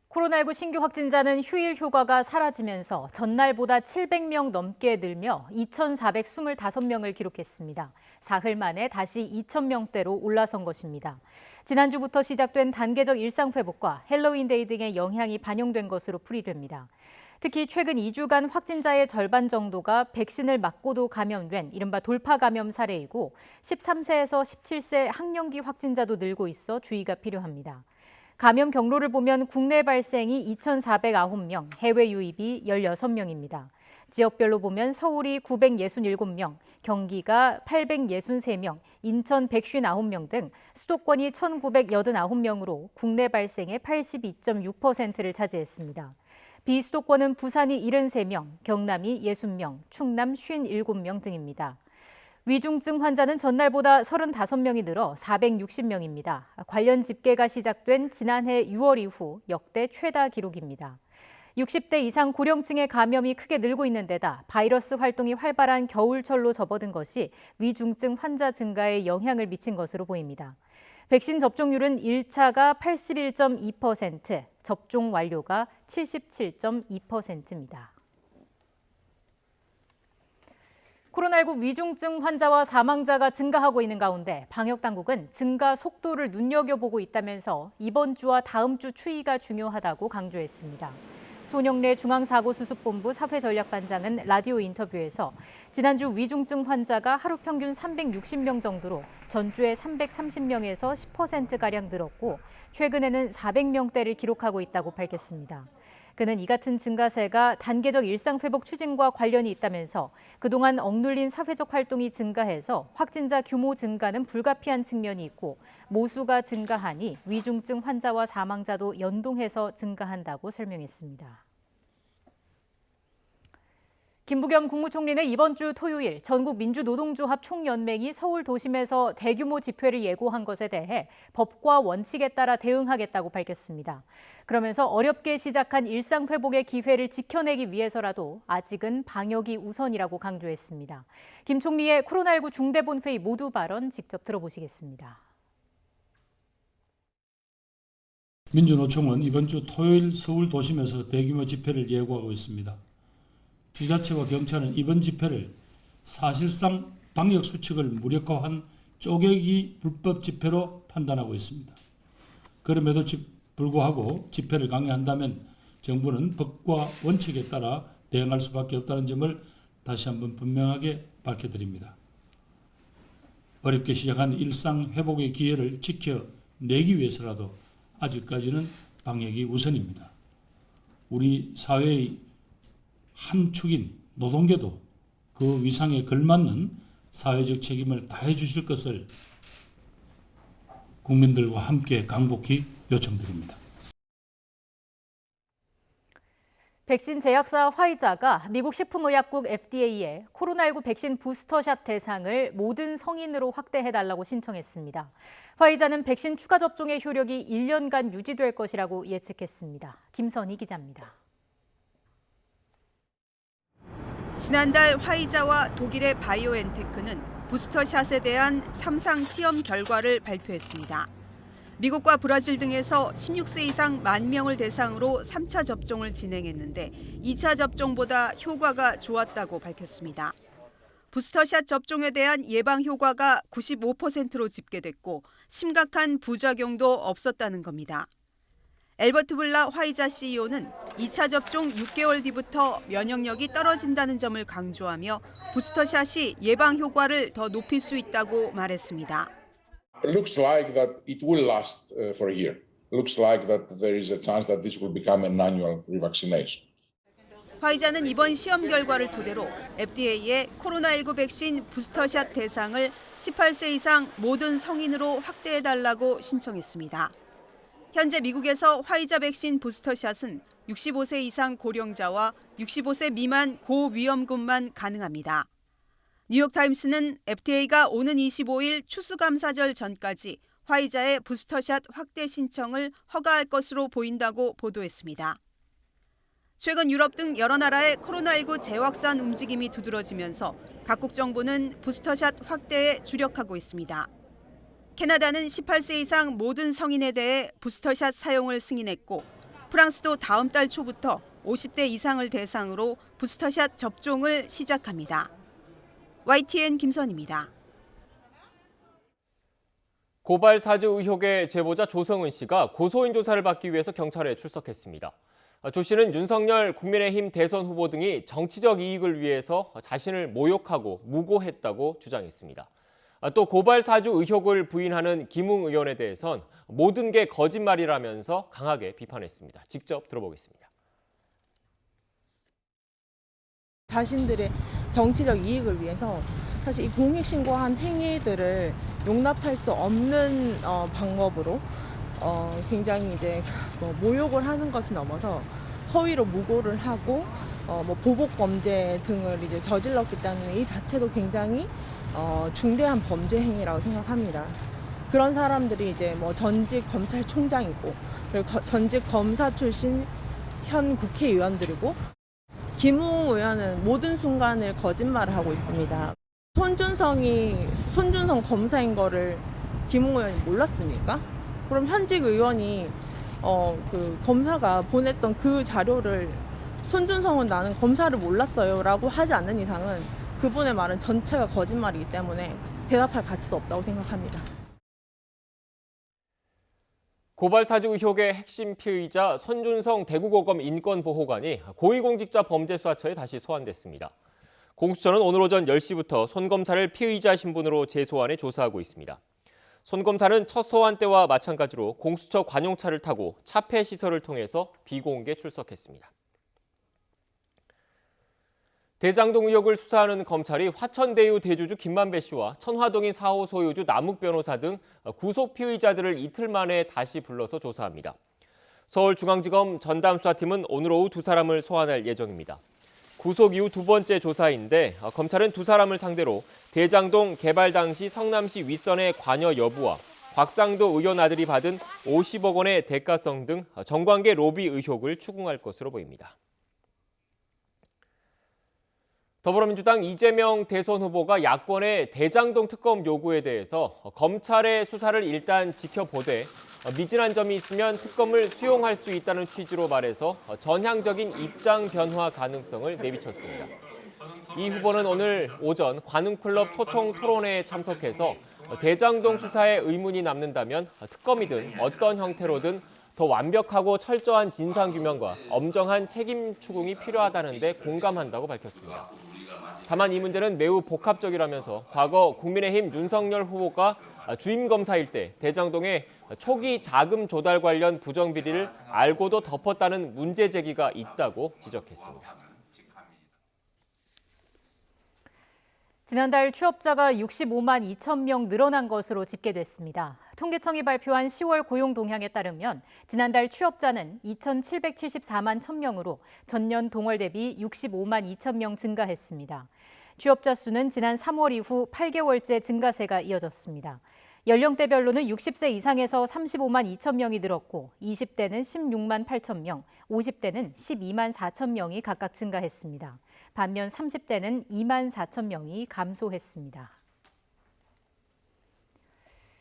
코로나19 신규 확진자는 휴일 휴가가 사라지면서 전날보다 700명 넘게 늘며 2,425명을 기록했습니다. 사흘 만에 다시 2,000명대로 올라선 것입니다. 지난주부터 시작된 단계적 일상 회복과 헬로윈데이 등의 영향이 반영된 것으로 풀이됩니다. 특히 최근 2주간 확진자의 절반 정도가 백신을 맞고도 감염된 이른바 돌파 감염 사례이고 13세에서 17세 학령기 확진자도 늘고 있어 주의가 필요합니다. 감염 경로를 보면 국내 발생이 2,409명, 해외 유입이 16명입니다. 지역별로 보면 서울이 967명, 경기가 863명, 인천 159명 등 수도권이 1,989명으로 국내 발생의 82.6%를 차지했습니다. 비수도권은 부산이 73명, 경남이 60명, 충남 57명 등입니다. 위중증 환자는 전날보다 35명이 늘어 460명입니다. 관련 집계가 시작된 지난해 6월 이후 역대 최다 기록입니다. 60대 이상 고령층의 감염이 크게 늘고 있는 데다 바이러스 활동이 활발한 겨울철로 접어든 것이 위중증 환자 증가에 영향을 미친 것으로 보입니다. 백신 접종률은 1차가 81.2%, 접종 완료가 77.2%입니다. 코로나19 위중증 환자와 사망자가 증가하고 있는 가운데 방역당국은 증가 속도를 눈여겨보고 있다면서 이번 주와 다음 주 추이가 중요하다고 강조했습니다. 손영래 중앙사고수습본부 사회전략반장은 라디오 인터뷰에서 지난주 위중증 환자가 하루 평균 360명 정도로 전주에 330명에서 10%가량 늘었고 최근에는 400명대를 기록하고 있다고 밝혔습니다. 그는 이 같은 증가세가 단계적 일상회복 추진과 관련이 있다면서 그동안 억눌린 사회적 활동이 증가해서 확진자 규모 증가는 불가피한 측면이 있고 모수가 증가하니 위중증 환자와 사망자도 연동해서 증가한다고 설명했습니다. 김부겸 국무총리는 이번 주 토요일 전국 민주노동조합 총연맹이 서울 도심에서 대규모 집회를 예고한 것에 대해 법과 원칙에 따라 대응하겠다고 밝혔습니다. 그러면서 어렵게 시작한 일상 회복의 기회를 지켜내기 위해서라도 아직은 방역이 우선이라고 강조했습니다. 김 총리의 코로나19 중대본회의 모두 발언 직접 들어보시겠습니다. 민주노총은 이번 주 토요일 서울 도심에서 대규모 집회를 예고하고 있습니다. 지자체와 경찰은 이번 집회를 사실상 방역 수칙을 무력화한 쪼개기 불법 집회로 판단하고 있습니다. 그럼에도 불구하고 집회를 강행한다면 정부는 법과 원칙에 따라 대응할 수밖에 없다는 점을 다시 한번 분명하게 밝혀드립니다. 어렵게 시작한 일상 회복의 기회를 지켜내기 위해서라도 아직까지는 방역이 우선입니다. 우리 사회의 한 축인 노동계도 그 위상에 걸맞는 사회적 책임을 다해 주실 것을 국민들과 함께 간곡히 요청드립니다. 백신 제약사 화이자가 미국 식품의약국 FDA에 코로나19 백신 부스터샷 대상을 모든 성인으로 확대해달라고 신청했습니다. 화이자는 백신 추가 접종의 효력이 1년간 유지될 것이라고 예측했습니다. 김선희 기자입니다. 지난달 화이자와 독일의 바이오엔테크는 부스터샷에 대한 3상 시험 결과를 발표했습니다. 미국과 브라질 등에서 16세 이상 10,000명을 대상으로 3차 접종을 진행했는데 2차 접종보다 효과가 좋았다고 밝혔습니다. 부스터샷 접종에 대한 예방 효과가 95%로 집계됐고 심각한 부작용도 없었다는 겁니다. 엘버트 블라 화이자 CEO는 2차 접종 6개월 뒤부터 면역력이 떨어진다는 점을 강조하며 부스터샷이 예방 효과를 더 높일 수 있다고 말했습니다. It looks like that it will last for a year. It looks like that there is a chance that this will become an annual revaccination. 화이자는 이번 시험 결과를 토대로 FDA에 코로나19 백신 부스터샷 대상을 18세 이상 모든 성인으로 확대해달라고 신청했습니다. 현재 미국에서 화이자 백신 부스터샷은 65세 이상 고령자와 65세 미만 고위험군만 가능합니다. 뉴욕타임스는 FDA가 오는 25일 추수감사절 전까지 화이자의 부스터샷 확대 신청을 허가할 것으로 보인다고 보도했습니다. 최근 유럽 등 여러 나라의 코로나19 재확산 움직임이 두드러지면서 각국 정부는 부스터샷 확대에 주력하고 있습니다. 캐나다는 18세 이상 모든 성인에 대해 부스터샷 사용을 승인했고 프랑스도 다음 달 초부터 50대 이상을 대상으로 부스터샷 접종을 시작합니다. YTN 김선입니다. 고발 사주 의혹의 제보자 조성은 씨가 고소인 조사를 받기 위해서 경찰에 출석했습니다. 조 씨는 윤석열 국민의힘 대선 후보 등이 정치적 이익을 위해서 자신을 모욕하고 무고했다고 주장했습니다. 또 고발 사주 의혹을 부인하는 김웅 의원에 대해선 모든 게 거짓말이라면서 강하게 비판했습니다. 직접 들어보겠습니다. 자신들의 정치적 이익을 위해서 사실 이 공익신고한 행위들을 용납할 수 없는 방법으로 굉장히 이제 모욕을 하는 것을 넘어서 허위로 무고를 하고 보복 범죄 등을 이제 저질렀기 때문에 이 자체도 굉장히 중대한 범죄 행위라고 생각합니다. 그런 사람들이 이제 전직 검찰총장이고 그리고 전직 검사 출신 현 국회의원들이고 김웅 의원은 모든 순간을 거짓말을 하고 있습니다. 손준성 검사인 거를 김웅 의원이 몰랐습니까? 그럼 현직 의원이 그 검사가 보냈던 그 자료를 손준성은 나는 검사를 몰랐어요 라고 하지 않는 이상은 그분의 말은 전체가 거짓말이기 때문에 대답할 가치도 없다고 생각합니다. 고발 사주 의혹의 핵심 피의자 손준성 대구고검 인권보호관이 고위공직자범죄수사처에 다시 소환됐습니다. 공수처는 오늘 오전 10시부터 손 검사를 피의자 신분으로 재소환해 조사하고 있습니다. 손 검사는 첫 소환 때와 마찬가지로 공수처 관용차를 타고 차폐 시설을 통해서 비공개 출석했습니다. 대장동 의혹을 수사하는 검찰이 화천대유 대주주 김만배 씨와 천화동인 4호 소유주 남욱 변호사 등 구속 피의자들을 이틀 만에 다시 불러서 조사합니다. 서울중앙지검 전담수사팀은 오늘 오후 두 사람을 소환할 예정입니다. 구속 이후 두 번째 조사인데 검찰은 두 사람을 상대로 대장동 개발 당시 성남시 윗선의 관여 여부와 곽상도 의원 아들이 받은 50억 원의 대가성 등 정관계 로비 의혹을 추궁할 것으로 보입니다. 더불어민주당 이재명 대선 후보가 야권의 대장동 특검 요구에 대해서 검찰의 수사를 일단 지켜보되 미진한 점이 있으면 특검을 수용할 수 있다는 취지로 말해서 전향적인 입장 변화 가능성을 내비쳤습니다. 이 후보는 오늘 오전 관훈클럽 초청 토론회에 참석해서 대장동 수사에 의문이 남는다면 특검이든 어떤 형태로든 더 완벽하고 철저한 진상규명과 엄정한 책임 추궁이 필요하다는 데 공감한다고 밝혔습니다. 다만 이 문제는 매우 복합적이라면서 과거 국민의힘 윤석열 후보가 주임 검사일 때 대장동의 초기 자금 조달 관련 부정비리를 알고도 덮었다는 문제 제기가 있다고 지적했습니다. 지난달 취업자가 65만 2천 명 늘어난 것으로 집계됐습니다. 통계청이 발표한 10월 고용 동향에 따르면 지난달 취업자는 2,774만 1,000명으로 전년 동월 대비 65만 2천 명 증가했습니다. 취업자 수는 지난 3월 이후 8개월째 증가세가 이어졌습니다. 연령대별로는 60세 이상에서 35만 2천 명이 늘었고 20대는 16만 8천 명, 50대는 12만 4천 명이 각각 증가했습니다. 반면 30대는 2만 4천 명이 감소했습니다.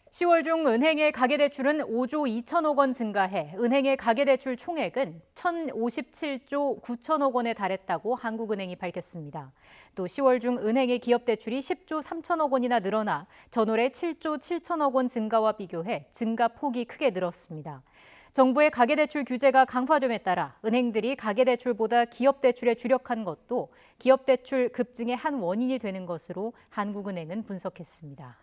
10월 중 은행의 가계대출은 5조 2천억 원 증가해 은행의 가계대출 총액은 1,057조 9천억 원에 달했다고 한국은행이 밝혔습니다. 또 10월 중 은행의 기업대출이 10조 3천억 원이나 늘어나 전월의 7조 7천억 원 증가와 비교해 증가 폭이 크게 늘었습니다. 정부의 가계대출 규제가 강화됨에 따라 은행들이 가계대출보다 기업대출에 주력한 것도 기업대출 급증의 한 원인이 되는 것으로 한국은행은 분석했습니다.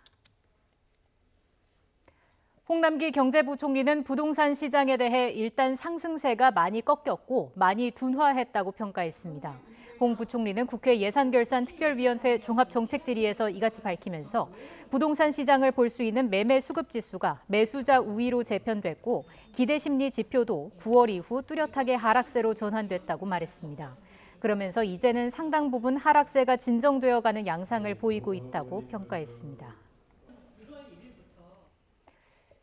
홍남기 경제부총리는 부동산 시장에 대해 일단 상승세가 많이 꺾였고 많이 둔화했다고 평가했습니다. 홍 부총리는 국회 예산결산특별위원회 종합정책질의에서 이같이 밝히면서 부동산 시장을 볼 수 있는 매매 수급 지수가 매수자 우위로 재편됐고 기대심리 지표도 9월 이후 뚜렷하게 하락세로 전환됐다고 말했습니다. 그러면서 이제는 상당 부분 하락세가 진정되어가는 양상을 보이고 있다고 평가했습니다.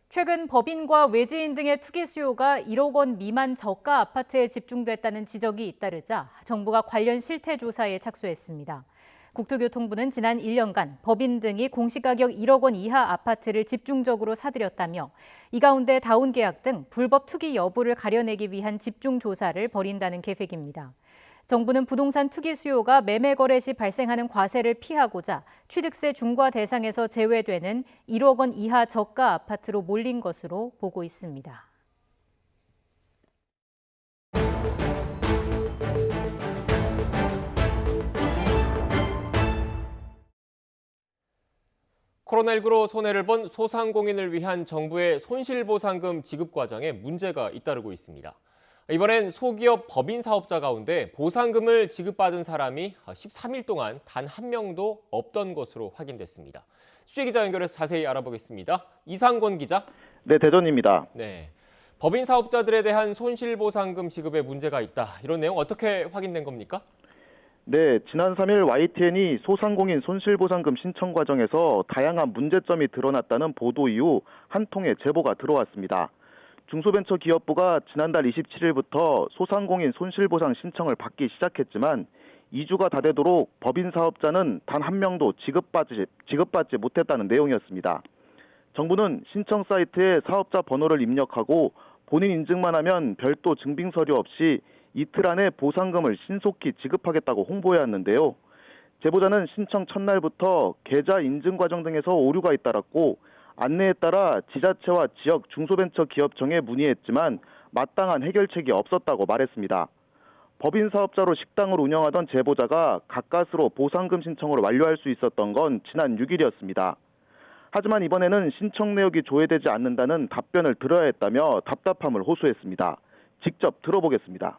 최근 법인과 외지인 등의 투기 수요가 1억 원 미만 저가 아파트에 집중됐다는 지적이 잇따르자 정부가 관련 실태 조사에 착수했습니다. 국토교통부는 지난 1년간 법인 등이 공시가격 1억 원 이하 아파트를 집중적으로 사들였다며 이 가운데 다운계약 등 불법 투기 여부를 가려내기 위한 집중 조사를 벌인다는 계획입니다. 정부는 부동산 투기 수요가 매매 거래 시 발생하는 과세를 피하고자 취득세 중과 대상에서 제외되는 1억 원 이하 저가 아파트로 몰린 것으로 보고 있습니다. 코로나19로 손해를 본 소상공인을 위한 정부의 손실보상금 지급 과정에 문제가 잇따르고 있습니다. 이번엔 소기업 법인 사업자 가운데 보상금을 지급받은 사람이 13일 동안 단 한 명도 없던 것으로 확인됐습니다. 취재기자 연결해서 자세히 알아보겠습니다. 이상권 기자. 네, 대전입니다. 네, 법인 사업자들에 대한 손실보상금 지급에 문제가 있다. 이런 내용 어떻게 확인된 겁니까? 네, 지난 3일 YTN이 소상공인 손실보상금 신청 과정에서 다양한 문제점이 드러났다는 보도 이후 한 통의 제보가 들어왔습니다. 중소벤처기업부가 지난달 27일부터 소상공인 손실보상 신청을 받기 시작했지만 2주가 다 되도록 법인 사업자는 단 한 명도 지급받지 못했다는 내용이었습니다. 정부는 신청 사이트에 사업자 번호를 입력하고 본인 인증만 하면 별도 증빙 서류 없이 이틀 안에 보상금을 신속히 지급하겠다고 홍보해왔는데요. 제보자는 신청 첫날부터 계좌 인증 과정 등에서 오류가 잇따랐고 안내에 따라 지자체와 지역 중소벤처기업청에 문의했지만 마땅한 해결책이 없었다고 말했습니다. 법인 사업자로 식당을 운영하던 제보자가 가까스로 보상금 신청을 완료할 수 있었던 건 지난 6일이었습니다. 하지만 이번에는 신청 내역이 조회되지 않는다는 답변을 들어야 했다며 답답함을 호소했습니다. 직접 들어보겠습니다.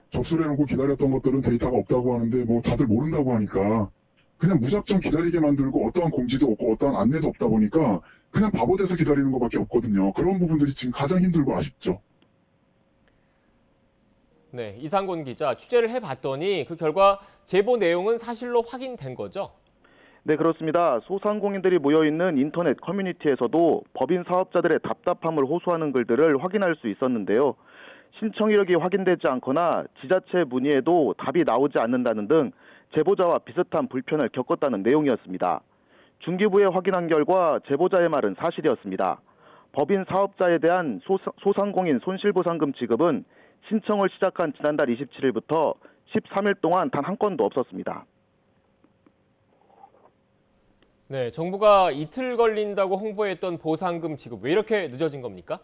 접수를 해놓고 기다렸던 것들은 데이터가 없다고 하는데 뭐 다들 모른다고 하니까 그냥 무작정 기다리게 만들고 어떠한 공지도 없고 어떠한 안내도 없다 보니까 그냥 바보 돼서 기다리는 것밖에 없거든요. 그런 부분들이 지금 가장 힘들고 아쉽죠. 네, 이상권 기자, 취재를 해봤더니 그 결과 제보 내용은 사실로 확인된 거죠? 네, 그렇습니다. 소상공인들이 모여있는 인터넷 커뮤니티에서도 법인 사업자들의 답답함을 호소하는 글들을 확인할 수 있었는데요. 신청 이력이 확인되지 않거나 지자체 문의에도 답이 나오지 않는다는 등 제보자와 비슷한 불편을 겪었다는 내용이었습니다. 중기부에 확인한 결과 제보자의 말은 사실이었습니다. 법인 사업자에 대한 소상공인 손실보상금 지급은 신청을 시작한 지난달 27일부터 13일 동안 단 한 건도 없었습니다. 네, 정부가 이틀 걸린다고 홍보했던 보상금 지급 왜 이렇게 늦어진 겁니까?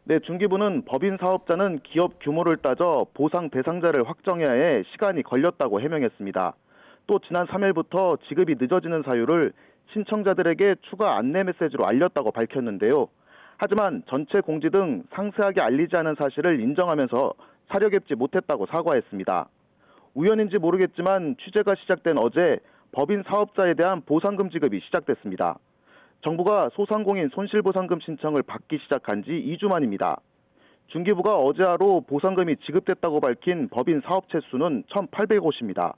네, 중기부는 법인 사업자는 기업 규모를 따져 보상 대상자를 확정해야 해 시간이 걸렸다고 해명했습니다. 또 지난 3일부터 지급이 늦어지는 사유를 신청자들에게 추가 안내 메시지로 알렸다고 밝혔는데요. 하지만 전체 공지 등 상세하게 알리지 않은 사실을 인정하면서 사려 겹지 못했다고 사과했습니다. 우연인지 모르겠지만 취재가 시작된 어제 법인 사업자에 대한 보상금 지급이 시작됐습니다. 정부가 소상공인 손실보상금 신청을 받기 시작한 지 2주 만입니다. 중기부가 어제 하루 보상금이 지급됐다고 밝힌 법인 사업체 수는 1,800곳입니다.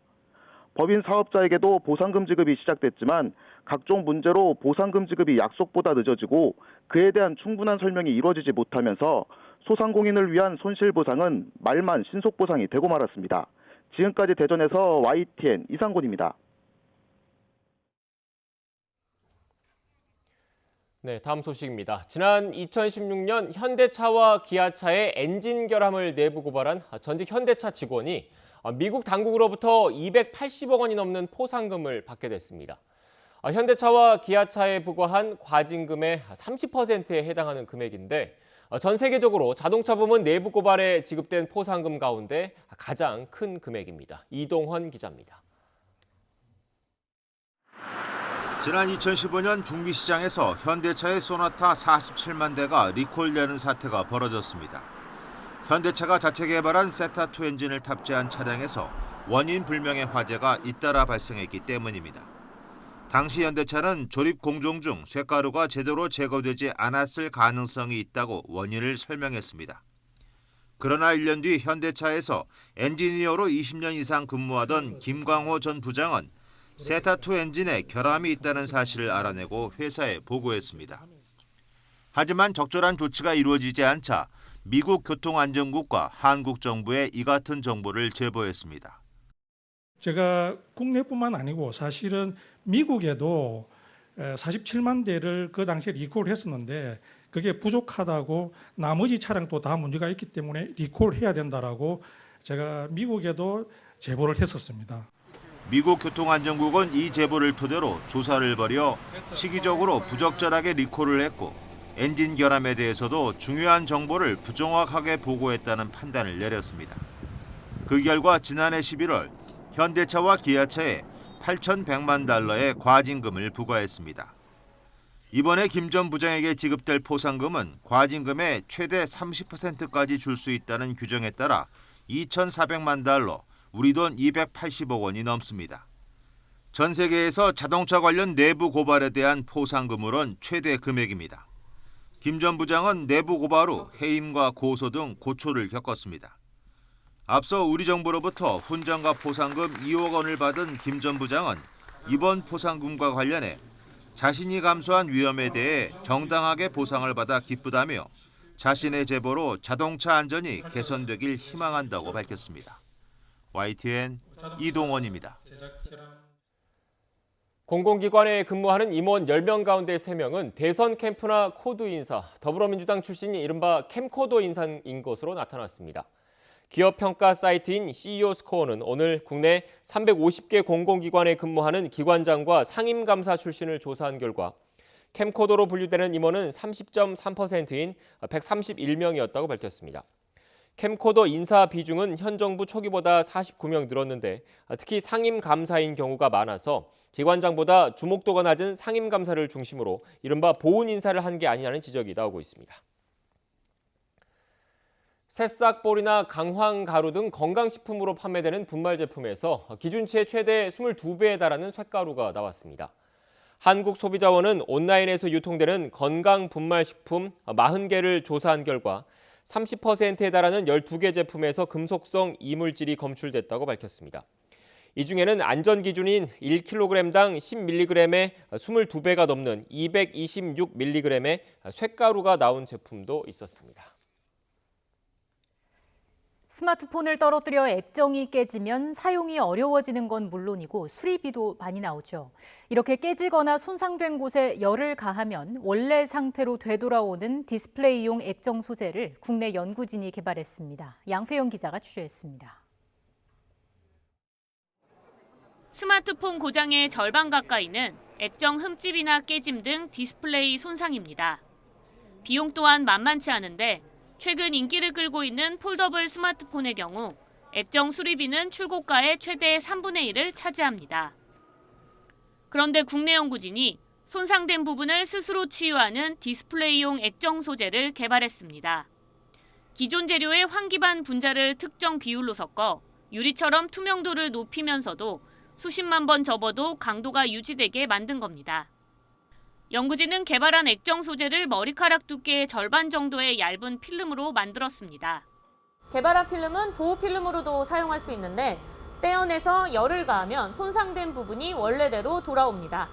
법인 사업자에게도 보상금 지급이 시작됐지만 각종 문제로 보상금 지급이 약속보다 늦어지고 그에 대한 충분한 설명이 이루어지지 못하면서 소상공인을 위한 손실보상은 말만 신속보상이 되고 말았습니다. 지금까지 대전에서 YTN 이상곤입니다. 네, 다음 소식입니다. 지난 2016년 현대차와 기아차의 엔진 결함을 내부 고발한 전직 현대차 직원이 미국 당국으로부터 280억 원이 넘는 포상금을 받게 됐습니다. 현대차와 기아차에 부과한 과징금의 30%에 해당하는 금액인데 전 세계적으로 자동차 부문 내부 고발에 지급된 포상금 가운데 가장 큰 금액입니다. 이동헌 기자입니다. 지난 2015년 북미 시장에서 현대차의 소나타 47만 대가 리콜되는 사태가 벌어졌습니다. 현대차가 자체 개발한 세타2 엔진을 탑재한 차량에서 원인 불명의 화재가 잇따라 발생했기 때문입니다. 당시 현대차는 조립 공정 중 쇳가루가 제대로 제거되지 않았을 가능성이 있다고 원인을 설명했습니다. 그러나 1년 뒤 현대차에서 엔지니어로 20년 이상 근무하던 김광호 전 부장은 세타2 엔진에 결함이 있다는 사실을 알아내고 회사에 보고했습니다. 하지만 적절한 조치가 이루어지지 않자 미국 교통안전국과 한국 정부에 이 같은 정보를 제보했습니다. 제가 국내뿐만 아니고 사실은 미국에도 47만 대를 그 당시에 리콜을 했었는데 그게 부족하다고 나머지 차량도 다 문제가 있기 때문에 리콜해야 된다라고 제가 미국에도 제보를 했었습니다. 미국 교통안전국은 이 제보를 토대로 조사를 벌여 시기적으로 부적절하게 리콜을 했고 엔진 결함에 대해서도 중요한 정보를 부정확하게 보고했다는 판단을 내렸습니다. 그 결과 지난해 11월 현대차와 기아차에 8,100만 달러의 과징금을 부과했습니다. 이번에 김 전 부장에게 지급될 포상금은 과징금의 최대 30%까지 줄 수 있다는 규정에 따라 2,400만 달러, 우리 돈 280억 원이 넘습니다. 전 세계에서 자동차 관련 내부 고발에 대한 포상금으론 최대 금액입니다. 김 전 부장은 내부 고발 후 해임과 고소 등 고초를 겪었습니다. 앞서 우리 정부로부터 훈장과 포상금 2억 원을 받은 김 전 부장은 이번 포상금과 관련해 자신이 감수한 위험에 대해 정당하게 보상을 받아 기쁘다며 자신의 제보로 자동차 안전이 개선되길 희망한다고 밝혔습니다. YTN 이동원입니다. 공공기관에 근무하는 임원 10명 가운데 3명은 대선 캠프나 코드 인사, 더불어민주당 출신이 이른바 캠코더 인사인 것으로 나타났습니다. 기업 평가 사이트인 CEO 스코어는 오늘 국내 350개 공공기관에 근무하는 기관장과 상임감사 출신을 조사한 결과 캠코더로 분류되는 임원은 30.3%인 131명이었다고 밝혔습니다. 캠코더 인사 비중은 현 정부 초기보다 49명 늘었는데 특히 상임감사인 경우가 많아서 기관장보다 주목도가 낮은 상임감사를 중심으로 이른바 보훈 인사를 한 게 아니냐는 지적이 나오고 있습니다. 새싹볼이나 강황가루 등 건강식품으로 판매되는 분말 제품에서 기준치의 최대 22배에 달하는 쇳가루가 나왔습니다. 한국소비자원은 온라인에서 유통되는 건강 분말식품 40개를 조사한 결과 30%에 달하는 12개 제품에서 금속성 이물질이 검출됐다고 밝혔습니다. 이 중에는 안전기준인 1kg당 10mg의 22배가 넘는 226mg의 쇳가루가 나온 제품도 있었습니다. 스마트폰을 떨어뜨려 액정이 깨지면 사용이 어려워지는 건 물론이고 수리비도 많이 나오죠. 이렇게 깨지거나 손상된 곳에 열을 가하면 원래 상태로 되돌아오는 디스플레이용 액정 소재를 국내 연구진이 개발했습니다. 양회영 기자가 취재했습니다. 스마트폰 고장의 절반 가까이는 액정 흠집이나 깨짐 등 디스플레이 손상입니다. 비용 또한 만만치 않은데 최근 인기를 끌고 있는 폴더블 스마트폰의 경우 액정 수리비는 출고가의 최대 3분의 1을 차지합니다. 그런데 국내 연구진이 손상된 부분을 스스로 치유하는 디스플레이용 액정 소재를 개발했습니다. 기존 재료의 환기반 분자를 특정 비율로 섞어 유리처럼 투명도를 높이면서도 수십만 번 접어도 강도가 유지되게 만든 겁니다. 연구진은 개발한 액정 소재를 머리카락 두께의 절반 정도의 얇은 필름으로 만들었습니다. 개발한 필름은 보호 필름으로도 사용할 수 있는데 떼어내서 열을 가하면 손상된 부분이 원래대로 돌아옵니다.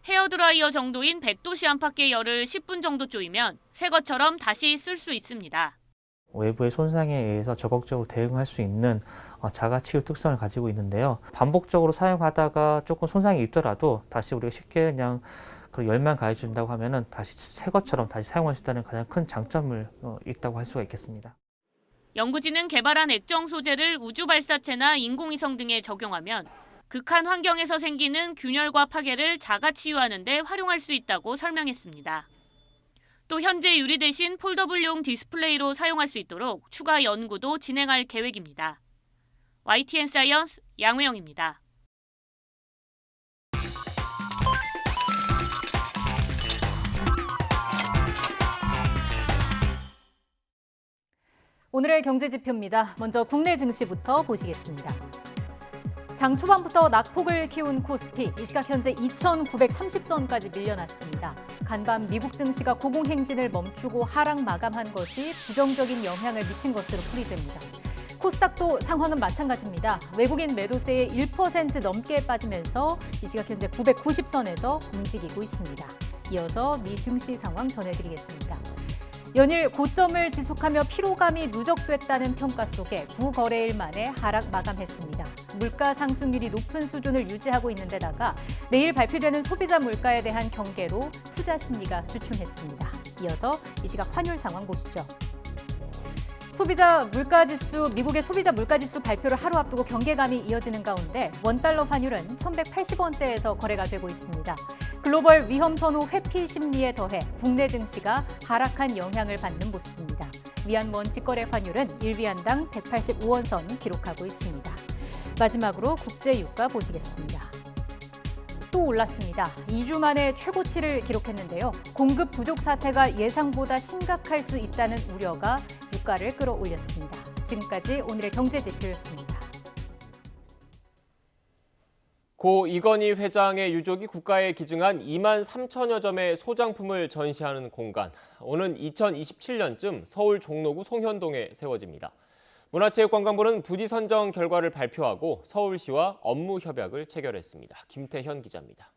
헤어드라이어 정도인 100도씨 안팎의 열을 10분 정도 쪼이면 새 것처럼 다시 쓸 수 있습니다. 외부의 손상에 의해서 적극적으로 대응할 수 있는 자가치유 특성을 가지고 있는데요. 반복적으로 사용하다가 조금 손상이 있더라도 다시 우리가 쉽게 그냥 그 열만 가해준다고 하면은 다시 새 것처럼 다시 사용할 수 있다는 가장 큰 장점을 있다고 할 수가 있겠습니다. 연구진은 개발한 액정 소재를 우주 발사체나 인공위성 등에 적용하면 극한 환경에서 생기는 균열과 파괴를 자가치유하는 데 활용할 수 있다고 설명했습니다. 또 현재 유리 대신 폴더블용 디스플레이로 사용할 수 있도록 추가 연구도 진행할 계획입니다. YTN 사이언스 양회영입니다. 오늘의 경제지표입니다. 먼저 국내 증시부터 보시겠습니다. 장 초반부터 낙폭을 키운 코스피, 이 시각 현재 2,930선까지 밀려났습니다. 간밤 미국 증시가 고공행진을 멈추고 하락 마감한 것이 부정적인 영향을 미친 것으로 풀이됩니다. 코스닥도 상황은 마찬가지입니다. 외국인 매도세에 1% 넘게 빠지면서 이 시각 현재 990선에서 움직이고 있습니다. 이어서 미 증시 상황 전해드리겠습니다. 연일 고점을 지속하며 피로감이 누적됐다는 평가 속에 9거래일 만에 하락 마감했습니다. 물가 상승률이 높은 수준을 유지하고 있는 데다가 내일 발표되는 소비자 물가에 대한 경계로 투자 심리가 주춤했습니다. 이어서 이 시각 환율 상황 보시죠. 미국의 소비자 물가지수 발표를 하루 앞두고 경계감이 이어지는 가운데 원달러 환율은 1,180원대에서 거래가 되고 있습니다. 글로벌 위험 선호 회피 심리에 더해 국내 증시가 하락한 영향을 받는 모습입니다. 위안원 직거래 환율은 1위안당 185원 선 기록하고 있습니다. 마지막으로 국제 유가 보시겠습니다. 또 올랐습니다. 2주 만에 최고치를 기록했는데요. 공급 부족 사태가 예상보다 심각할 수 있다는 우려가 유가를 끌어올렸습니다. 지금까지 오늘의 경제지표였습니다. 고 이건희 회장의 유족이 국가에 기증한 2만 3천여 점의 소장품을 전시하는 공간. 오는 2027년쯤 서울 종로구 송현동에 세워집니다. 문화체육관광부는 부지 선정 결과를 발표하고 서울시와 업무 협약을 체결했습니다. 김태현 기자입니다.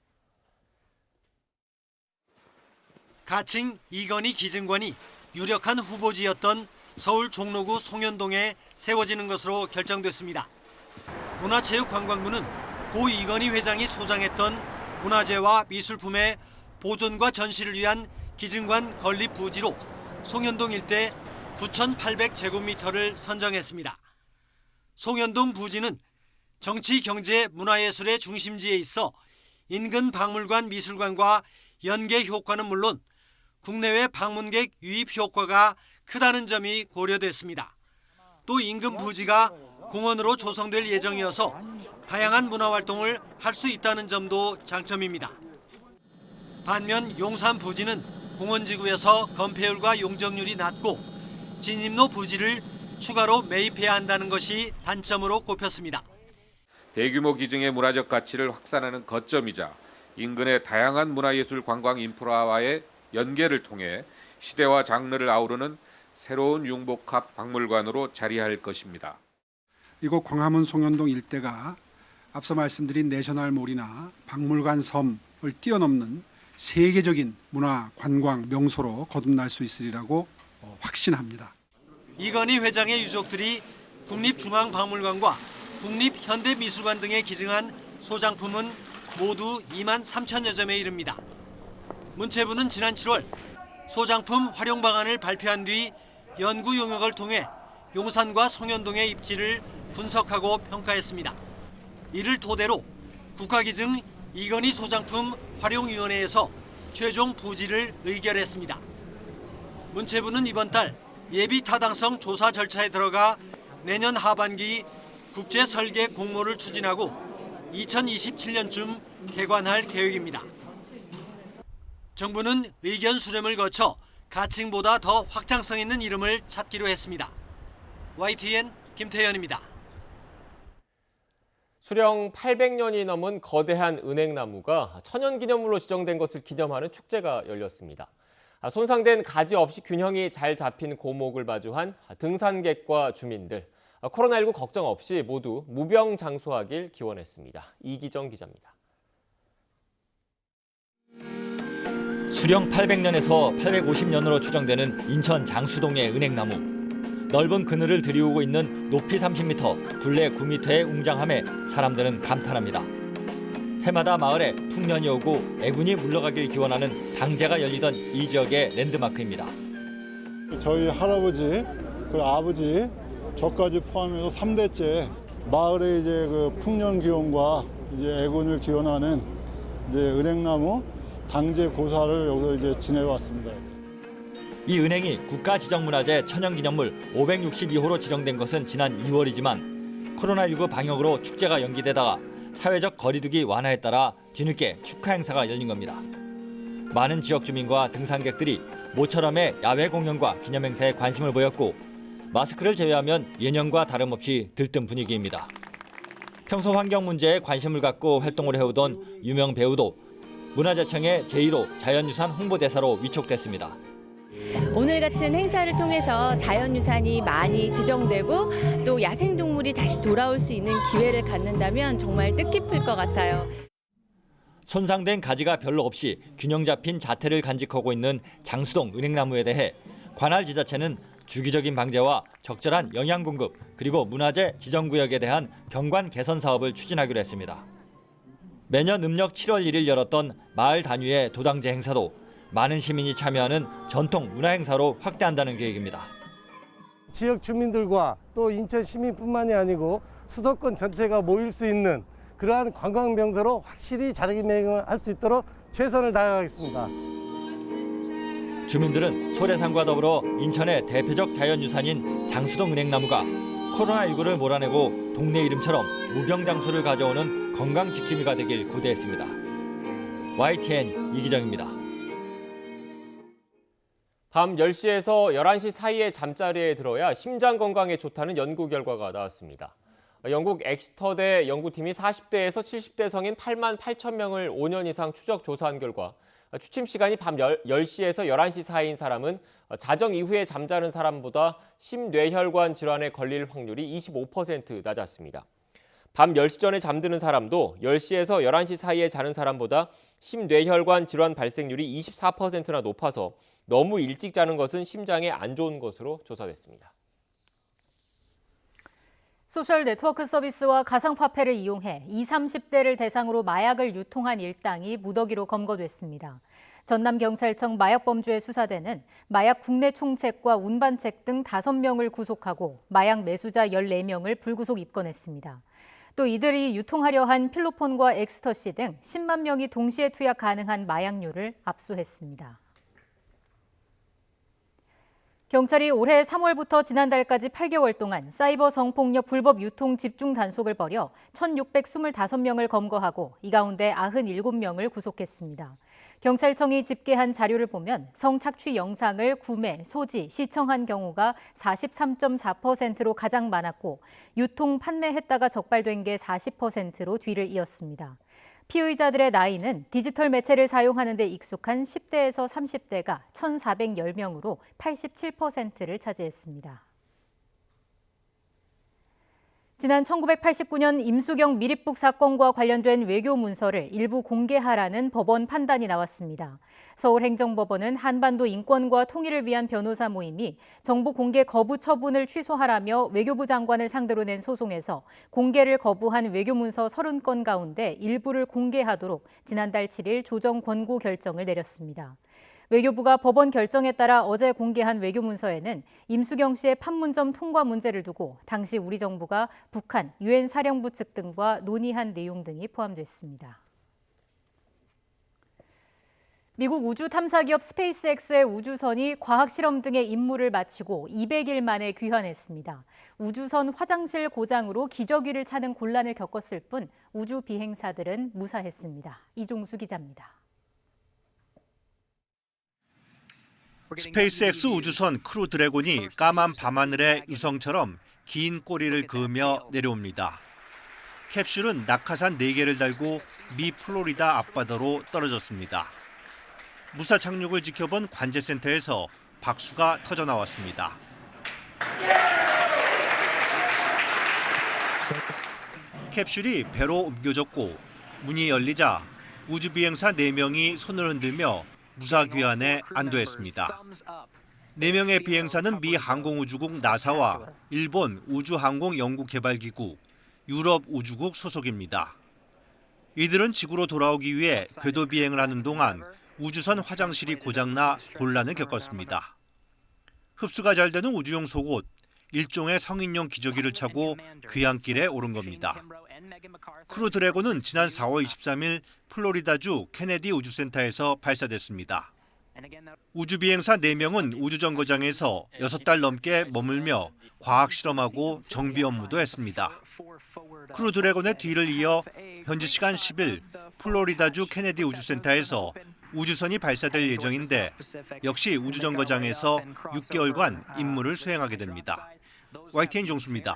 가칭 이건희 기증관이 유력한 후보지였던 서울 종로구 송현동에 세워지는 것으로 결정됐습니다. 문화체육관광부는 고 이건희 회장이 소장했던 문화재와 미술품의 보존과 전시를 위한 기증관 건립 부지로 송현동 일대 9,800제곱미터를 선정했습니다. 송현동 부지는 정치, 경제, 문화예술의 중심지에 있어 인근 박물관, 미술관과 연계 효과는 물론 국내외 방문객 유입 효과가 크다는 점이 고려됐습니다. 또 인근 부지가 공원으로 조성될 예정이어서 다양한 문화활동을 할 수 있다는 점도 장점입니다. 반면 용산 부지는 공원지구에서 건폐율과 용적률이 낮고 진입로 부지를 추가로 매입해야 한다는 것이 단점으로 꼽혔습니다. 대규모 기증의 문화적 가치를 확산하는 거점이자 인근의 다양한 문화예술 관광 인프라와의 연계를 통해 시대와 장르를 아우르는 새로운 융복합 박물관으로 자리할 것입니다. 이곳 광화문 송현동 일대가 앞서 말씀드린 내셔널몰이나 박물관 섬을 뛰어넘는 세계적인 문화 관광 명소로 거듭날 수 있으리라고 확신합니다. 이건희 회장의 유족들이 국립중앙박물관과 국립현대미술관 등에 기증한 소장품은 모두 2만 3천여 점에 이릅니다. 문체부는 지난 7월 소장품 활용 방안을 발표한 뒤 연구 용역을 통해 용산과 송현동의 입지를 분석하고 평가했습니다. 이를 토대로 국가기증 이건희 소장품 활용위원회에서 최종 부지를 의결했습니다. 문체부는 이번 달 예비 타당성 조사 절차에 들어가 내년 하반기 국제 설계 공모를 추진하고 2027년쯤 개관할 계획입니다. 정부는 의견 수렴을 거쳐 가칭보다 더 확장성 있는 이름을 찾기로 했습니다. YTN 김태현입니다. 수령 800년이 넘은 거대한 은행나무가 천연기념물로 지정된 것을 기념하는 축제가 열렸습니다. 손상된 가지 없이 균형이 잘 잡힌 고목을 마주한 등산객과 주민들, 코로나19 걱정 없이 모두 무병장수하길 기원했습니다. 이기정 기자입니다. 수령 800년에서 850년으로 추정되는 인천 장수동의 은행나무. 넓은 그늘을 들이우고 있는 높이 30m, 둘레 9m의 웅장함에 사람들은 감탄합니다. 해마다 마을에 풍년이 오고 애군이 물러가길 기원하는 당제가 열리던 이 지역의 랜드마크입니다. 저희 할아버지, 그리고 아버지, 저까지 포함해서 3대째 마을의 이제 그 풍년 기원과 이제 애군을 기원하는 이제 은행나무 당제 고사를 여기서 이제 지내왔습니다. 이 은행이 국가지정문화재 천연기념물 562호로 지정된 것은 지난 2월이지만 코로나19 방역으로 축제가 연기되다가 사회적 거리두기 완화에 따라 뒤늦게 축하 행사가 열린 겁니다. 많은 지역 주민과 등산객들이 모처럼의 야외 공연과 기념행사에 관심을 보였고 마스크를 제외하면 예년과 다름없이 들뜬 분위기입니다. 평소 환경 문제에 관심을 갖고 활동을 해오던 유명 배우도 문화재청의 제1호 자연유산 홍보대사로 위촉됐습니다. 오늘 같은 행사를 통해서 자연유산이 많이 지정되고 또 야생동물이 다시 돌아올 수 있는 기회를 갖는다면 정말 뜻깊을 것 같아요. 손상된 가지가 별로 없이 균형 잡힌 자태를 간직하고 있는 장수동 은행나무에 대해 관할 지자체는 주기적인 방제와 적절한 영양 공급 그리고 문화재 지정구역에 대한 경관 개선 사업을 추진하기로 했습니다. 매년 음력 7월 1일 열었던 마을 단위의 도당제 행사도 많은 시민이 참여하는 전통 문화 행사로 확대한다는 계획입니다. 지역 주민들과 또 인천 시민뿐만이 아니고 수도권 전체가 모일 수 있는 그러한 관광 명소로 확실히 자리매김을 할 수 있도록 최선을 다하겠습니다. 주민들은 소래산과 더불어 인천의 대표적 자연유산인 장수동 은행나무가 코로나19를 몰아내고 동네 이름처럼 무병장수를 가져오는 건강지킴이가 되길 기대했습니다. YTN 이기정입니다. 밤 10시에서 11시 사이에 잠자리에 들어야 심장 건강에 좋다는 연구 결과가 나왔습니다. 영국 엑스터대 연구팀이 40대에서 70대 성인 8만 8천 명을 5년 이상 추적 조사한 결과 취침 시간이 밤 10시에서 11시 사이인 사람은 자정 이후에 잠자는 사람보다 심뇌혈관 질환에 걸릴 확률이 25% 낮았습니다. 밤 10시 전에 잠드는 사람도 10시에서 11시 사이에 자는 사람보다 심뇌혈관 질환 발생률이 24%나 높아서 너무 일찍 자는 것은 심장에 안 좋은 것으로 조사됐습니다. 소셜 네트워크 서비스와 가상화폐를 이용해 20, 30대를 대상으로 마약을 유통한 일당이 무더기로 검거됐습니다. 전남경찰청 마약범죄 수사대는 마약 국내 총책과 운반책 등 5명을 구속하고 마약 매수자 14명을 불구속 입건했습니다. 또 이들이 유통하려 한 필로폰과 엑스터시 등 10만 명이 동시에 투약 가능한 마약류를 압수했습니다. 경찰이 올해 3월부터 지난달까지 8개월 동안 사이버 성폭력 불법 유통 집중 단속을 벌여 1,625명을 검거하고 이 가운데 97명을 구속했습니다. 경찰청이 집계한 자료를 보면 성착취 영상을 구매, 소지, 시청한 경우가 43.4%로 가장 많았고 유통, 판매했다가 적발된 게 40%로 뒤를 이었습니다. 피의자들의 나이는 디지털 매체를 사용하는 데 익숙한 10대에서 30대가 1,410명으로 87%를 차지했습니다. 지난 1989년 임수경 미립북 사건과 관련된 외교 문서를 일부 공개하라는 법원 판단이 나왔습니다. 서울행정법원은 한반도 인권과 통일을 위한 변호사 모임이 정보 공개 거부 처분을 취소하라며 외교부 장관을 상대로 낸 소송에서 공개를 거부한 외교문서 30건 가운데 일부를 공개하도록 지난달 7일 조정 권고 결정을 내렸습니다. 외교부가 법원 결정에 따라 어제 공개한 외교문서에는 임수경 씨의 판문점 통과 문제를 두고 당시 우리 정부가 북한, 유엔 사령부 측 등과 논의한 내용 등이 포함됐습니다. 미국 우주 탐사 기업 스페이스X의 우주선이 과학 실험 등의 임무를 마치고 200일 만에 귀환했습니다. 우주선 화장실 고장으로 기저귀를 차는 곤란을 겪었을 뿐 우주 비행사들은 무사했습니다. 이종수 기자입니다. 스페이스X 우주선 크루 드래곤이 까만 밤하늘의 유성처럼 긴 꼬리를 그으며 내려옵니다. 캡슐은 낙하산 4개를 달고 미 플로리다 앞바다로 떨어졌습니다. 무사 착륙을 지켜본 관제센터에서 박수가 터져 나왔습니다. 캡슐이 배로 옮겨졌고 문이 열리자 우주비행사 4명이 손을 흔들며 무사 귀환에 안도했습니다. 4명의 비행사는 미 항공우주국 나사와 일본 우주항공연구개발기구, 유럽 우주국 소속입니다. 이들은 지구로 돌아오기 위해 궤도 비행을 하는 동안 우주선 화장실이 고장나 곤란을 겪었습니다. 흡수가 잘 되는 우주용 속옷, 일종의 성인용 기저귀를 차고 귀환길에 오른 겁니다. 크루 드래곤은 지난 4월 23일 플로리다주 케네디 우주센터에서 발사됐습니다. 우주비행사 4명은 우주정거장에서 6달 넘게 머물며 과학 실험하고 정비 업무도 했습니다. 크루 드래곤의 뒤를 이어 현지 시간 10일 플로리다주 케네디 우주센터에서 우주선이 발사될 예정인데 역시 우주정거장에서 6개월간 임무를 수행하게 됩니다. YTN 종수입니다.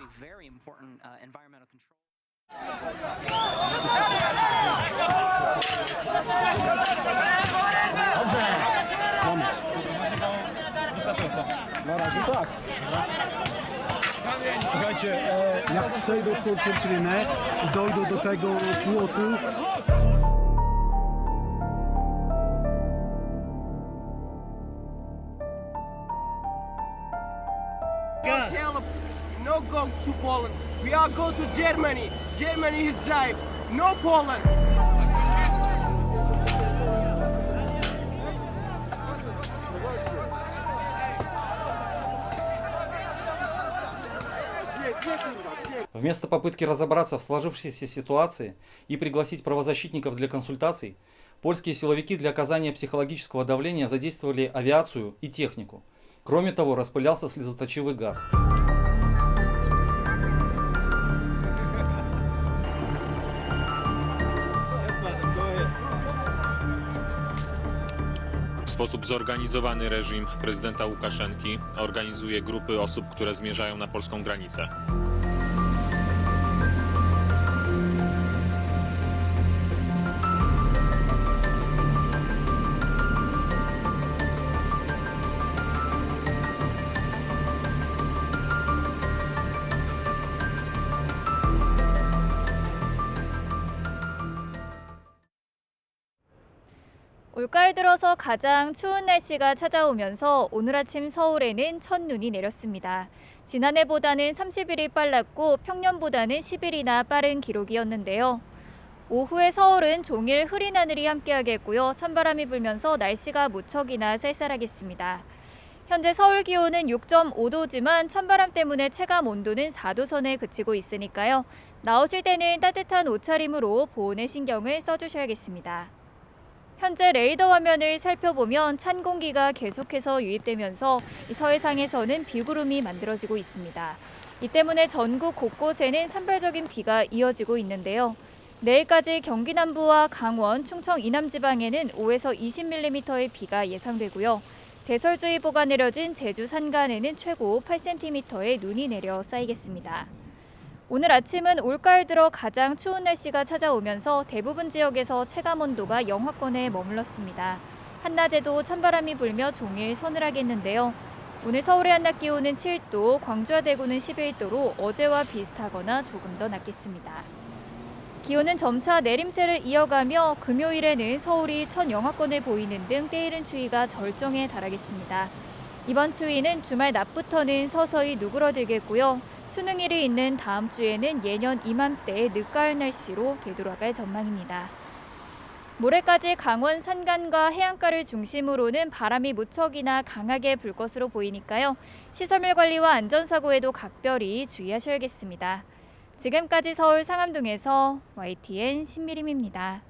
Słuchajcie, jak przejdą w tą centrynę i dojdą do tego płotu. No go to Poland. We are go to Germany. Germany is life. No Poland. Вместо попытки разобраться в сложившейся ситуации и пригласить правозащитников для консультаций, польские силовики для оказания психологического давления задействовали авиацию и технику. Кроме того, распылялся слезоточивый газ. W sposób zorganizowany reżim prezydenta Łukaszenki organizuje grupy osób, które zmierzają na polską granicę. 올가을 들어서 가장 추운 날씨가 찾아오면서 오늘 아침 서울에는 첫눈이 내렸습니다. 지난해보다는 30일이 빨랐고 평년보다는 10일이나 빠른 기록이었는데요. 오후에 서울은 종일 흐린 하늘이 함께하겠고요. 찬바람이 불면서 날씨가 무척이나 쌀쌀하겠습니다. 현재 서울 기온은 6.5도지만 찬바람 때문에 체감 온도는 4도 선에 그치고 있으니까요. 나오실 때는 따뜻한 옷차림으로 보온에 신경을 써주셔야겠습니다. 현재 레이더 화면을 살펴보면 찬 공기가 계속해서 유입되면서 서해상에서는 비구름이 만들어지고 있습니다. 이 때문에 전국 곳곳에는 산발적인 비가 이어지고 있는데요. 내일까지 경기 남부와 강원, 충청 이남 지방에는 5에서 20mm의 비가 예상되고요. 대설주의보가 내려진 제주 산간에는 최고 8cm의 눈이 내려 쌓이겠습니다. 오늘 아침은 올가을 들어 가장 추운 날씨가 찾아오면서 대부분 지역에서 체감온도가 영하권에 머물렀습니다. 한낮에도 찬바람이 불며 종일 서늘하겠는데요. 오늘 서울의 한낮 기온은 7도, 광주와 대구는 11도로 어제와 비슷하거나 조금 더 낮겠습니다. 기온은 점차 내림세를 이어가며 금요일에는 서울이 첫 영하권을 보이는 등 때이른 추위가 절정에 달하겠습니다. 이번 추위는 주말 낮부터는 서서히 누그러들겠고요. 수능일이 있는 다음 주에는 예년 이맘때의 늦가을 날씨로 되돌아갈 전망입니다. 모레까지 강원 산간과 해안가를 중심으로는 바람이 무척이나 강하게 불 것으로 보이니까요. 시설물 관리와 안전사고에도 각별히 주의하셔야겠습니다. 지금까지 서울 상암동에서 YTN 신미림입니다.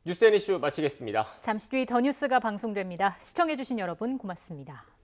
뉴스 앤 이슈 마치겠습니다. 잠시 뒤 더 뉴스가 방송됩니다. 시청해주신 여러분 고맙습니다.